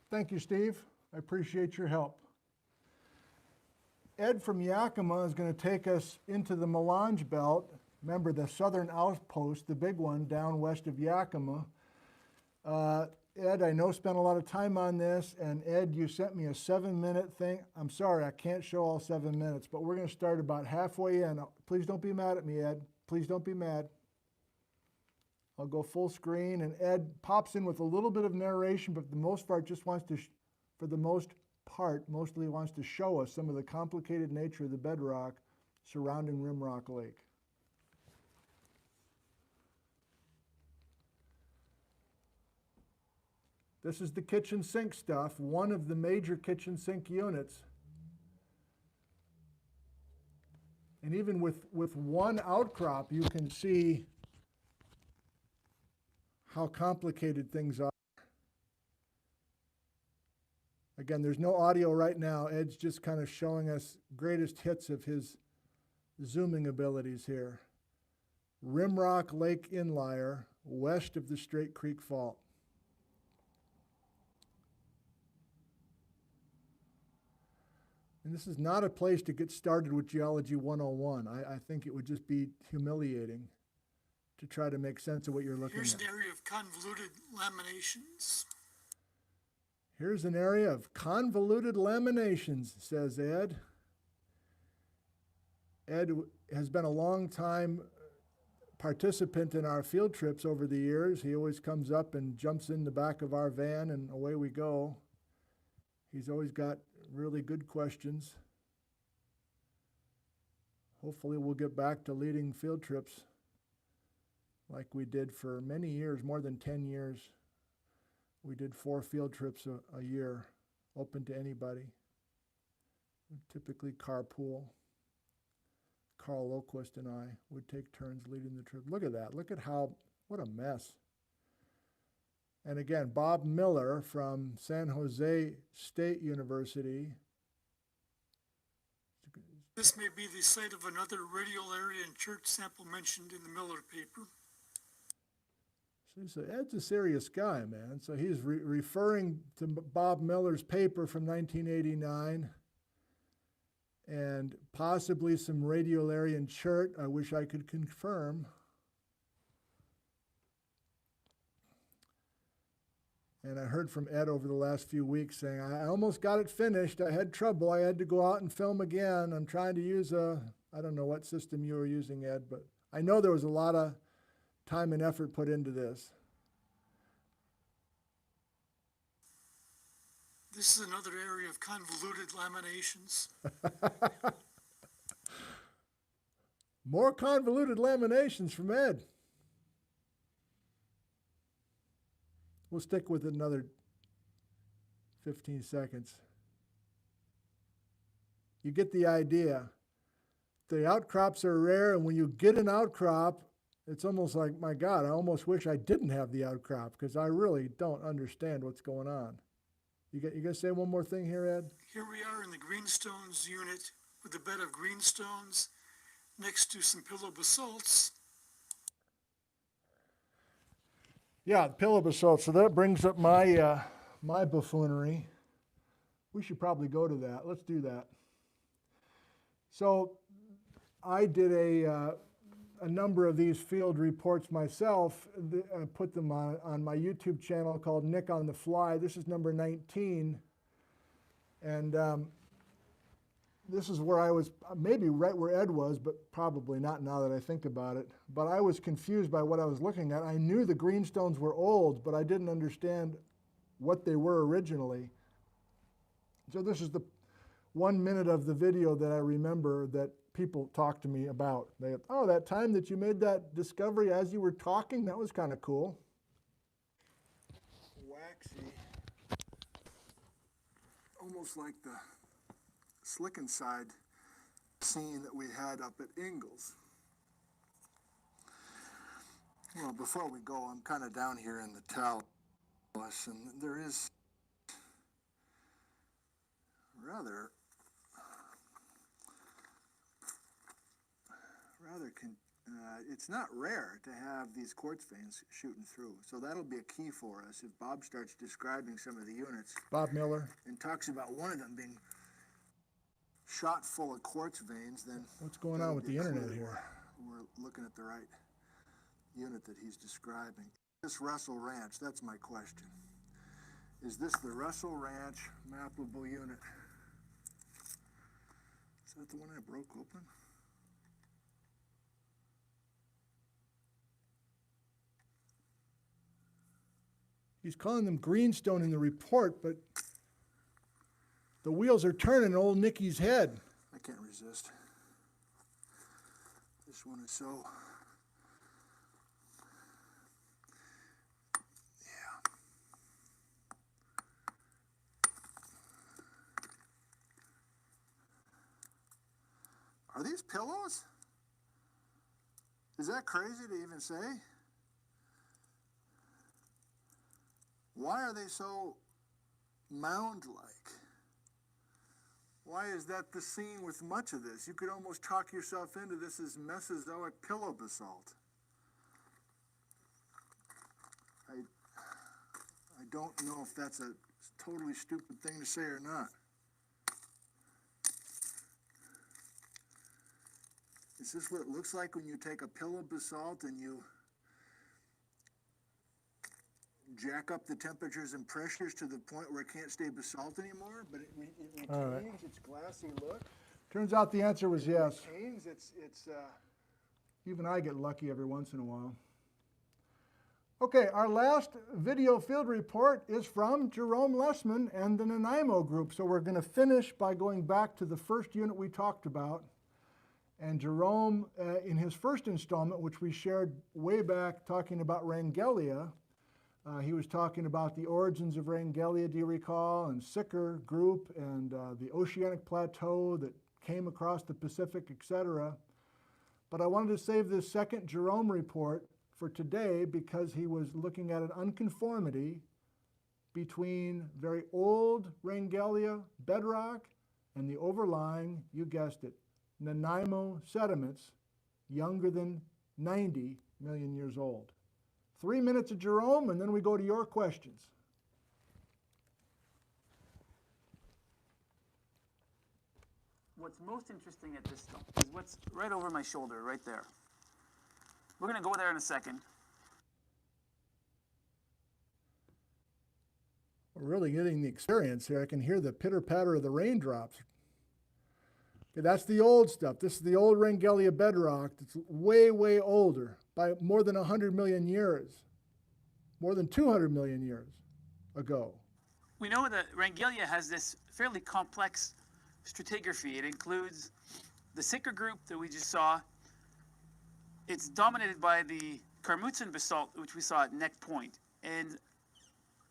Thank you, Steve. I appreciate your help. Ed from Yakima is going to take us into the Melange belt. Remember the southern outpost, the big one down west of Yakima. Ed, I know, spent a lot of time on this, and Ed, you sent me a 7-minute thing. I'm sorry, I can't show all 7 minutes, but we're going to start about halfway in. Please don't be mad at me, Ed. Please don't be mad. I'll go full screen, and Ed pops in with a little bit of narration, but for the most part just wants to, mostly wants to show us some of the complicated nature of the bedrock surrounding Rimrock Lake. This is the kitchen sink stuff, one of the major kitchen sink units. And even with one outcrop, you can see how complicated things are. Again, there's no audio right now. Ed's just kind of showing us greatest hits of his zooming abilities here. Rimrock Lake Inlier, west of the Straight Creek Fault. And this is not a place to get started with Geology 101. I think it would just be humiliating to try to make sense of what you're looking at. Here's an area of convoluted laminations. Here's an area of convoluted laminations, says Ed. Ed has been a long time participant in our field trips over the years. He always comes up and jumps in the back of our van and away we go. He's always got really good questions. Hopefully we'll get back to leading field trips like we did for many years, more than 10 years. We did 4 field trips a year, open to anybody. We typically carpool. Carl Loquist and I would take turns leading the trip. Look at that. Look at what a mess. And again, Bob Miller from San Jose State University. This may be the site of another radial area and church sample mentioned in the Miller paper. So Ed's a serious guy, man. So he's referring to Bob Miller's paper from 1989 and possibly some radiolarian chert. I wish I could confirm. And I heard from Ed over the last few weeks saying, I almost got it finished. I had trouble. I had to go out and film again. I'm trying to use I don't know what system you were using, Ed, but I know there was a lot of time and effort put into this. This is another area of convoluted laminations. More convoluted laminations from Ed. We'll stick with another 15 seconds. You get the idea. The outcrops are rare, and when you get an outcrop, it's almost like, my God, I almost wish I didn't have the outcrop because I really don't understand what's going on. You gonna say one more thing here, Ed? Here we are in the greenstones unit with a bed of greenstones next to some pillow basalts. Yeah, pillow basalt. So that brings up my my buffoonery. We should probably go to that. Let's do that. So I did a number of these field reports myself. I put them on my YouTube channel called Nick on the Fly. This is number 19. And this is where I was, maybe right where Ed was, but probably not now that I think about it. But I was confused by what I was looking at. I knew the greenstones were old, but I didn't understand what they were originally. So this is 1 minute of the video that I remember that people talked to me about. They, oh, that time that you made that discovery as you were talking, that was kind of cool. Waxy, almost like the slick inside scene that we had up at Ingalls. Well, before we go, I'm kind of down here in the talus, and there is rather it's not rare to have these quartz veins shooting through. So that'll be a key for us if Bob starts describing some of the units. Bob Miller. And talks about one of them being shot full of quartz veins, then what's going on with the internet here? We're looking at the right unit that he's describing. This Russell Ranch, that's my question. Is this the Russell Ranch mappable unit? Is that the one I broke open? He's calling them greenstone in the report, but the wheels are turning in old Nicky's head. I can't resist. This one is so... Yeah. Are these pillows? Is that crazy to even say? Why are they so mound-like? Why is that the scene with much of this? You could almost talk yourself into this as Mesozoic pillow basalt. I don't know if that's a totally stupid thing to say or not. Is this what it looks like when you take a pillow basalt and you jack up the temperatures and pressures to the point where it can't stay basalt anymore, but it retains its glassy look? Turns out the answer was yes. Even I get lucky every once in a while. Okay, our last video field report is from Jerome Lessman and the Nanaimo group. So we're going to finish by going back to the first unit we talked about. And Jerome, in his first installment, which we shared way back talking about Wrangellia, he was talking about the origins of Wrangellia, do you recall, and Sicker group, and the oceanic plateau that came across the Pacific, etc. But I wanted to save this second Jerome report for today because he was looking at an unconformity between very old Wrangellia bedrock and the overlying, you guessed it, Nanaimo sediments, younger than 90 million years old. 3 minutes of Jerome, and then we go to your questions. What's most interesting at this stone is what's right over my shoulder, right there. We're going to go there in a second. We're really getting the experience here. I can hear the pitter-patter of the raindrops. Okay, that's the old stuff. This is the old Wrangellia bedrock that's way, way older by more than 100 million years, more than 200 million years ago. We know that Wrangellia has this fairly complex stratigraphy. It includes the Sicker group that we just saw. It's dominated by the Carmoutzen basalt, which we saw at Neck Point. And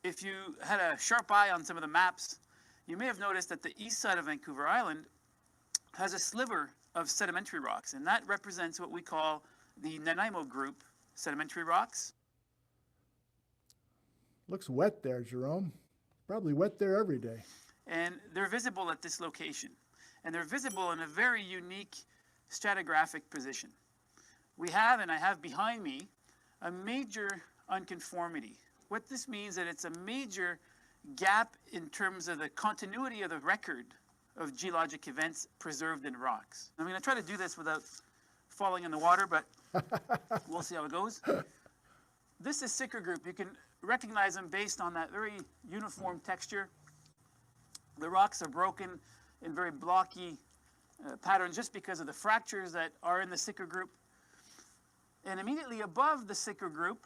if you had a sharp eye on some of the maps, you may have noticed that the east side of Vancouver Island has a sliver of sedimentary rocks, and that represents what we call the Nanaimo group sedimentary rocks. Looks wet there, Jerome. Probably wet there every day. And they're visible at this location. And they're visible in a very unique stratigraphic position. We have, and I have behind me, a major unconformity. What this means is that it's a major gap in terms of the continuity of the record of geologic events preserved in rocks. I'm going to try to do this without falling in the water, but we'll see how it goes. This is Sicker group. You can recognize them based on that very uniform texture. The rocks are broken in very blocky patterns just because of the fractures that are in the Sicker group. And immediately above the Sicker group,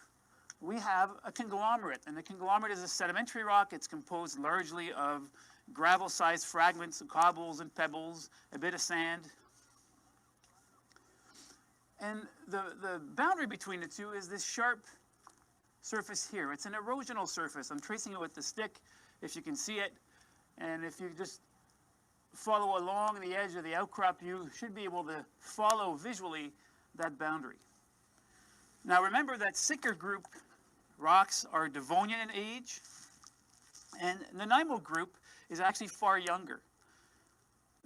we have a conglomerate. And the conglomerate is a sedimentary rock. It's composed largely of gravel-sized fragments of cobbles and pebbles, a bit of sand. And the boundary between the two is this sharp surface here. It's an erosional surface. I'm tracing it with the stick, if you can see it. And if you just follow along the edge of the outcrop, you should be able to follow visually that boundary. Now remember that Sicker group rocks are Devonian in age, and Nanaimo group is actually far younger.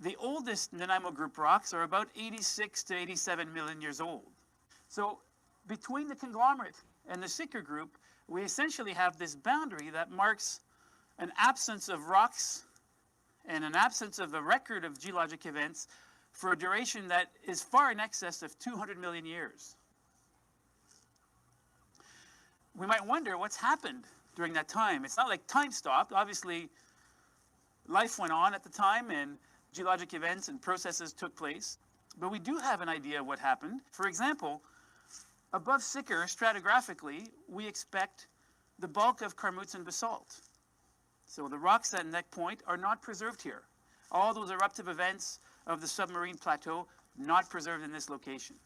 The oldest Nanaimo group rocks are about 86 to 87 million years old. So between the conglomerate and the Sicker group, we essentially have this boundary that marks an absence of rocks and an absence of a record of geologic events for a duration that is far in excess of 200 million years. We might wonder what's happened during that time. It's not like time stopped. Obviously, life went on at the time and geologic events and processes took place. But we do have an idea of what happened. For example, above Sicker, stratigraphically, we expect the bulk of Carmoutzen basalt. So the rocks at Neck Point are not preserved here. All those eruptive events of the submarine plateau, not preserved in this location.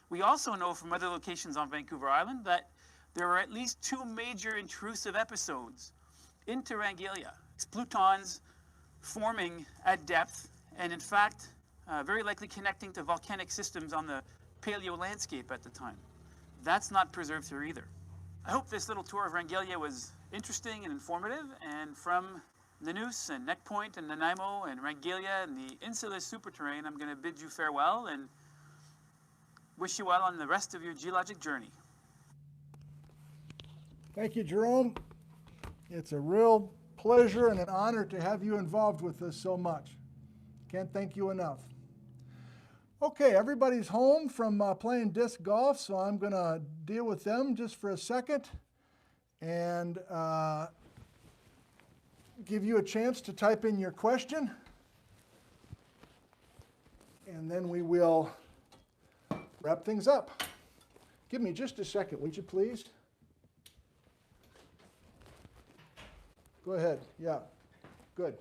We also know from other locations on Vancouver Island that there are at least two major intrusive episodes in Terrangalia, plutons forming at depth, and in fact, very likely connecting to volcanic systems on the paleo landscape at the time. That's not preserved here either. I hope this little tour of Rangalia was interesting and informative, and from Nanoose and Neck Point and Nanaimo and Rangalia and the Insula Superterrane, I'm going to bid you farewell and wish you well on the rest of your geologic journey. Thank you, Jerome. It's a real pleasure and an honor to have you involved with this so much. Can't thank you enough. Okay, everybody's home from playing disc golf, so I'm going to deal with them just for a second and give you a chance to type in your question. And then we will wrap things up. Give me just a second, would you please? Go ahead. Yeah, good.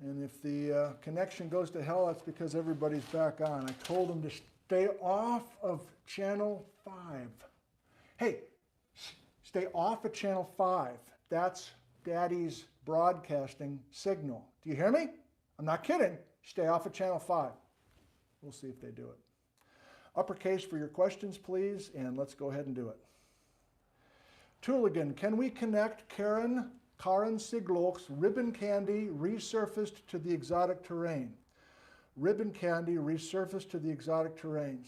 And if the connection goes to hell, that's because everybody's back on. I told them to stay off of channel 5. Hey, stay off of channel 5. That's Daddy's broadcasting signal. Do you hear me? I'm not kidding. Stay off of channel 5. We'll see if they do it. Uppercase for your questions, please, and let's go ahead and do it. Tooligan, can we connect Karen Sigloch's ribbon candy resurfaced to the exotic terrain? Ribbon candy resurfaced to the exotic terrains.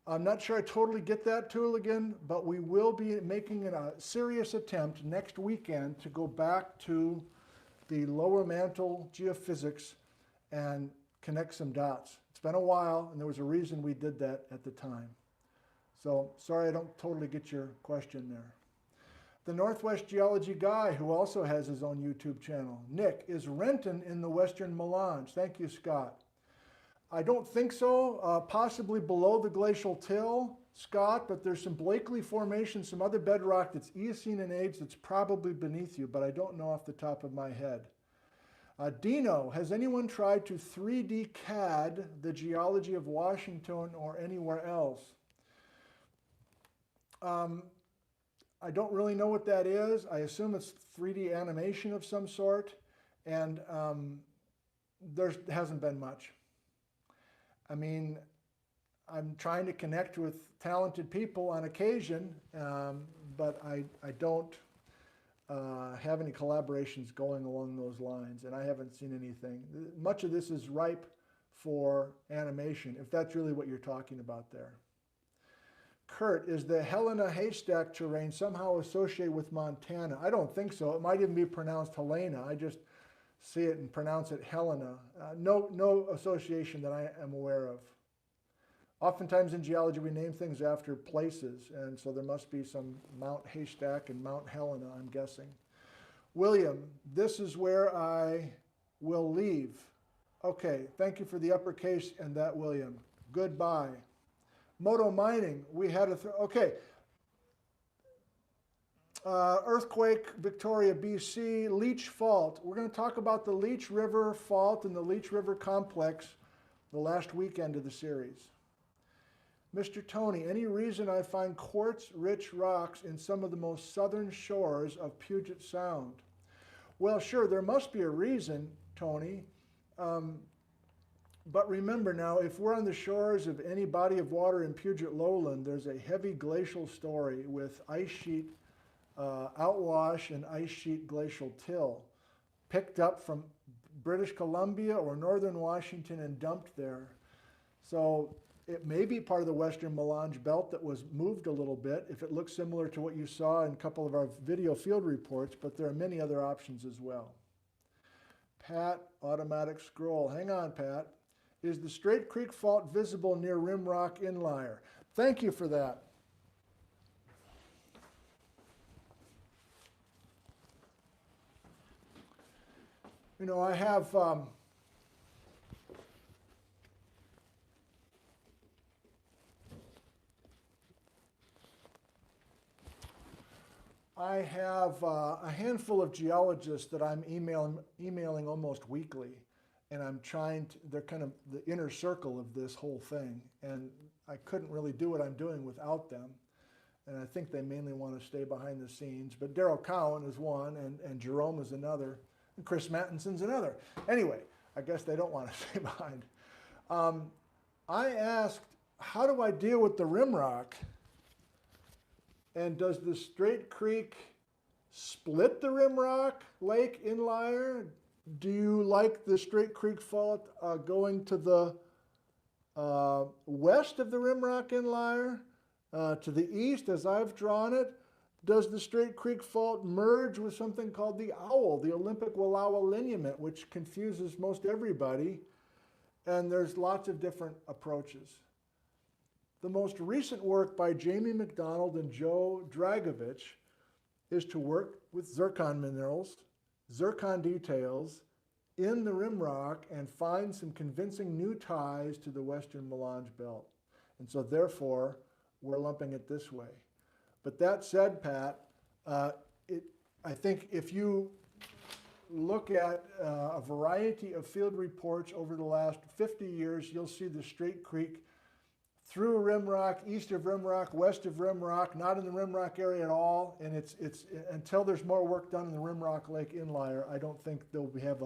I'm not sure I totally get that, Tooligan, but we will be making a serious attempt next weekend to go back to the lower mantle geophysics and connect some dots. It's been a while, and there was a reason we did that at the time. So sorry I don't totally get your question there. The Northwest Geology guy, who also has his own YouTube channel. Nick, is Renton in the western Melange? Thank you, Scott. I don't think so, possibly below the glacial till, Scott, but there's some Blakely Formation, some other bedrock that's Eocene in age that's probably beneath you, but I don't know off the top of my head. Dino, has anyone tried to 3D CAD the geology of Washington or anywhere else? I don't really know what that is. I assume it's 3D animation of some sort, and there hasn't been much. I mean, I'm trying to connect with talented people on occasion, but I don't have any collaborations going along those lines, and I haven't seen anything. Much of this is ripe for animation, if that's really what you're talking about there. Kurt, is the Helena Haystack terrain somehow associated with Montana? I don't think so. It might even be pronounced Helena. I just see it and pronounce it Helena. No association that I am aware of. Oftentimes in geology we name things after places, and so there must be some Mount Haystack and Mount Helena, I'm guessing. William, this is where I will leave. Okay, thank you for the uppercase and that, William. Goodbye. Moto mining, we had a, okay. Earthquake, Victoria, BC, Leech Fault. We're going to talk about the Leech River Fault and the Leech River Complex the last weekend of the series. Mr. Tony, any reason I find quartz-rich rocks in some of the most southern shores of Puget Sound? Well, sure, there must be a reason, Tony. But remember now, if we're on the shores of any body of water in Puget Lowland, there's a heavy glacial story with ice sheet outwash and ice sheet glacial till, picked up from British Columbia or northern Washington and dumped there. So it may be part of the western Melange belt that was moved a little bit if it looks similar to what you saw in a couple of our video field reports, but there are many other options as well. Pat, automatic scroll. Hang on, Pat. Is the Straight Creek Fault visible near Rimrock Inlier? Thank you for that. You know, I have a handful of geologists that I'm emailing almost weekly, and I'm trying to, they're kind of the inner circle of this whole thing, and I couldn't really do what I'm doing without them, and I think they mainly want to stay behind the scenes, but Daryl Cowan is one, and Jerome is another, and Chris Mattinson's another. Anyway, I guess they don't want to stay behind. I asked, how do I deal with the rimrock? And does the Straight Creek split the Rimrock Lake Inlier? Do you like the Straight Creek Fault going to the west of the Rimrock Inlier, to the east as I've drawn it? Does the Straight Creek Fault merge with something called the OWL, the Olympic Wallowa lineament, which confuses most everybody? And there's lots of different approaches. The most recent work by Jamie McDonald and Joe Dragovich is to work with zircon minerals, zircon details in the rimrock and find some convincing new ties to the western Melange belt. And so therefore, we're lumping it this way. But that said, Pat, I think if you look at a variety of field reports over the last 50 years, you'll see the Straight Creek through Rimrock, east of Rimrock, west of Rimrock, not in the Rimrock area at all. And it's until there's more work done in the Rimrock Lake Inlier, I don't think they'll have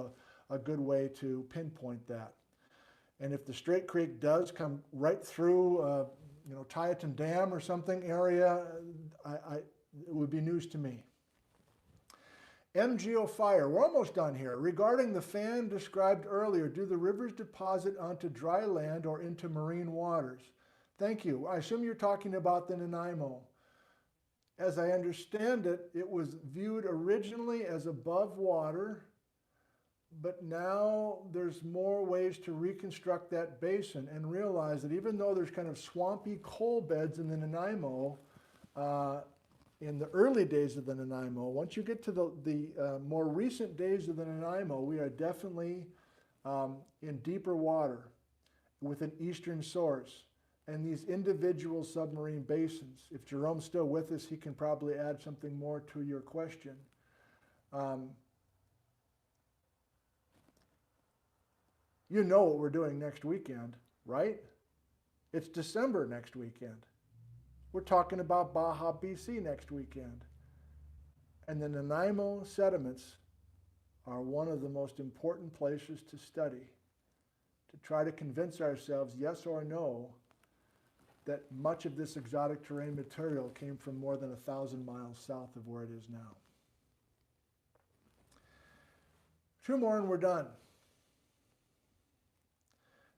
a good way to pinpoint that. And if the Straight Creek does come right through, Tieton Dam or something area, it would be news to me. MGO Fire, we're almost done here. Regarding the fan described earlier, do the rivers deposit onto dry land or into marine waters? Thank you. I assume you're talking about the Nanaimo. As I understand it, it was viewed originally as above water, but now there's more ways to reconstruct that basin and realize that even though there's kind of swampy coal beds in the Nanaimo, in the early days of the Nanaimo, once you get to the more recent days of the Nanaimo, we are definitely in deeper water with an eastern source. And these individual submarine basins. If Jerome's still with us, he can probably add something more to your question. You know what we're doing next weekend, right? It's December next weekend. We're talking about Baja, BC next weekend. And the Nanaimo sediments are one of the most important places to study, to try to convince ourselves, yes or no, that much of this exotic terrain material came from more than 1,000 miles south of where it is now. 2 more and we're done.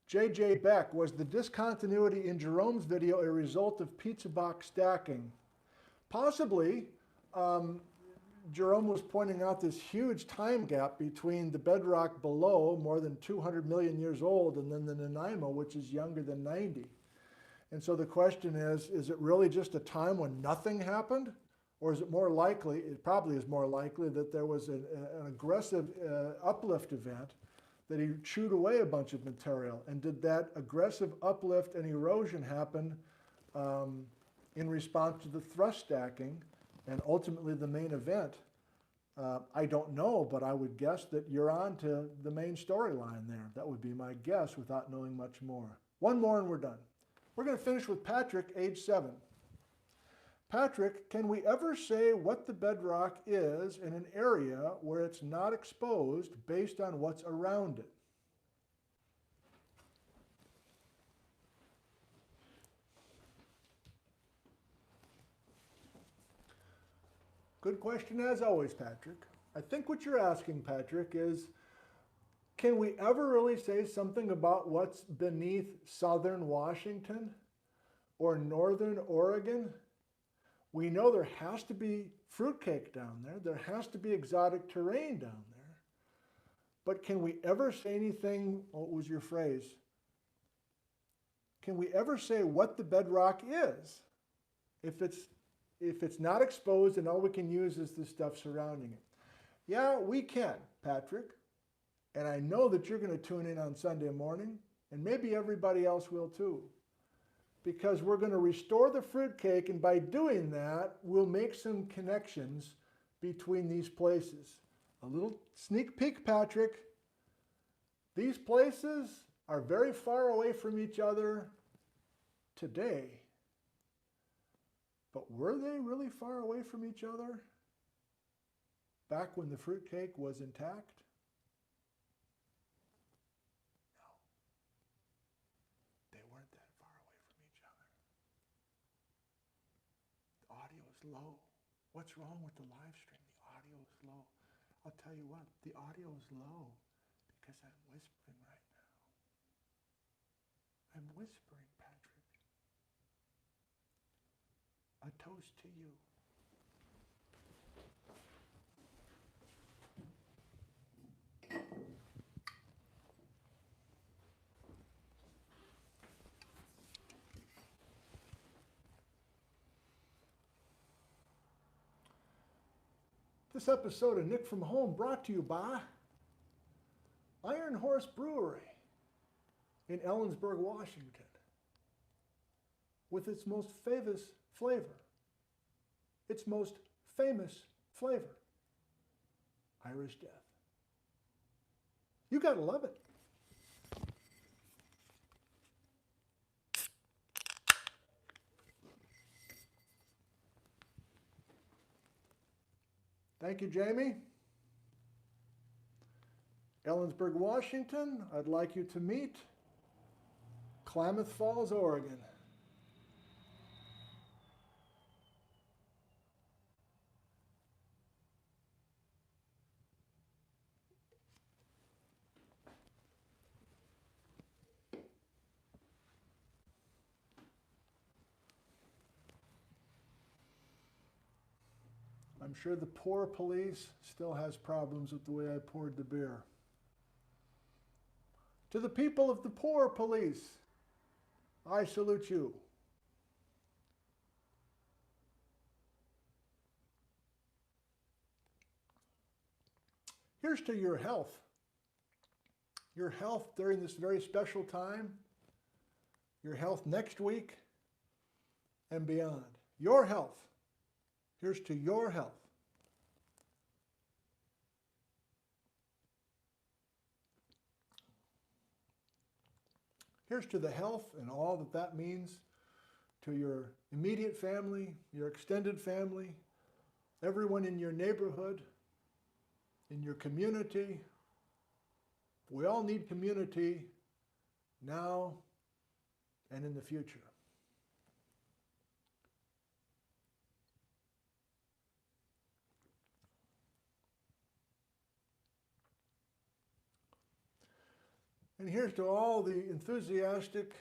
J.J. Beck, was the discontinuity in Jerome's video a result of pizza box stacking? Possibly. Jerome was pointing out this huge time gap between the bedrock below, more than 200 million years old, and then the Nanaimo, which is younger than 90. And so the question is it really just a time when nothing happened? Or is it more likely, it probably is more likely, that there was an aggressive uplift event, that he chewed away a bunch of material? And did that aggressive uplift and erosion happen in response to the thrust stacking and ultimately the main event. I don't know, but I would guess that you're on to the main storyline there. That would be my guess without knowing much more. One more and we're done. We're going to finish with Patrick, age 7. Patrick, can we ever say what the bedrock is in an area where it's not exposed based on what's around it? Good question as always, Patrick. I think what you're asking, Patrick, is can we ever really say something about what's beneath southern Washington or northern Oregon? We know there has to be fruitcake down there. There has to be exotic terrain down there. But can we ever say anything, what was your phrase? Can we ever say what the bedrock is if it's not exposed and all we can use is the stuff surrounding it? Yeah, we can, Patrick. And I know that you're going to tune in on Sunday morning, and maybe everybody else will too. Because we're going to restore the fruitcake, and by doing that, we'll make some connections between these places. A little sneak peek, Patrick. These places are very far away from each other today. But were they really far away from each other back when the fruitcake was intact? No. They weren't that far away from each other. The audio is low. What's wrong with the live stream? The audio is low. I'll tell you what, the audio is low because I'm whispering right now. I'm whispering, Patrick. A toast to you. This episode of Nick from Home brought to you by Iron Horse Brewery in Ellensburg, Washington, with its most famous flavor. Its most famous flavor, Irish Death. You gotta love it. Thank you, Jamie. Ellensburg, Washington, I'd like you to meet Klamath Falls, Oregon. I'm sure the poor police still has problems with the way I poured the beer. To the people of the poor police, I salute you. Here's to your health. Your health during this very special time, your health next week and beyond. Your health. Here's to your health. Here's to the health and all that that means to your immediate family, your extended family, everyone in your neighborhood, in your community. We all need community now and in the future. And here's to all the enthusiastic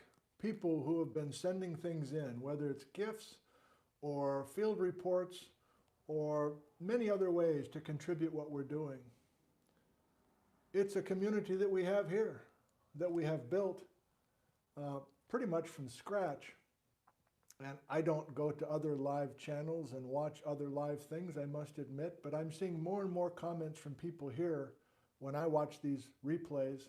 people who have been sending things in, whether it's gifts or field reports or many other ways to contribute what we're doing. It's a community that we have here, that we have built pretty much from scratch. And I don't go to other live channels and watch other live things, I must admit, but I'm seeing more and more comments from people here when I watch these replays.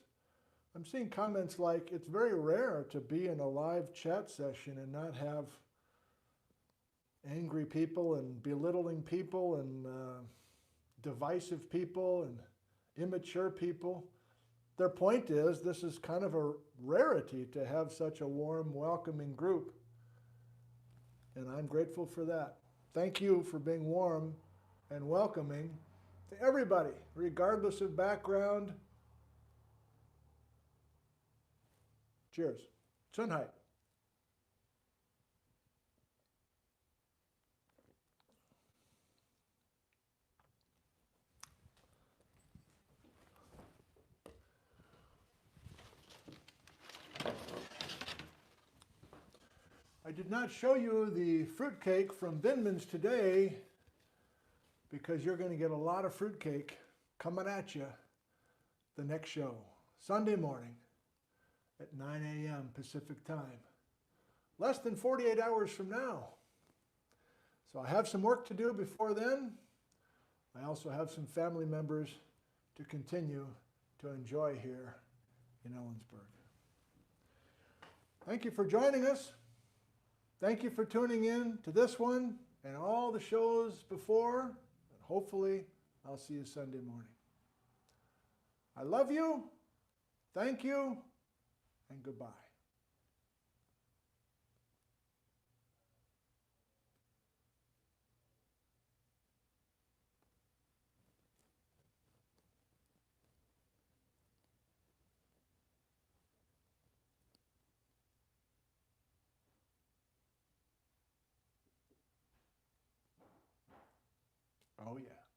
I'm seeing comments like, it's very rare to be in a live chat session and not have angry people and belittling people and divisive people and immature people. Their point is this is kind of a rarity to have such a warm, welcoming group. And I'm grateful for that. Thank you for being warm and welcoming to everybody, regardless of background. Cheers. Sunheit. I did not show you the fruitcake from Vindman's today because you're going to get a lot of fruitcake coming at you the next show, Sunday morning at 9 a.m. Pacific time. Less than 48 hours from now. So I have some work to do before then. I also have some family members to continue to enjoy here in Ellensburg. Thank you for joining us. Thank you for tuning in to this one and all the shows before. And hopefully, I'll see you Sunday morning. I love you. Thank you. And goodbye. Oh, yeah.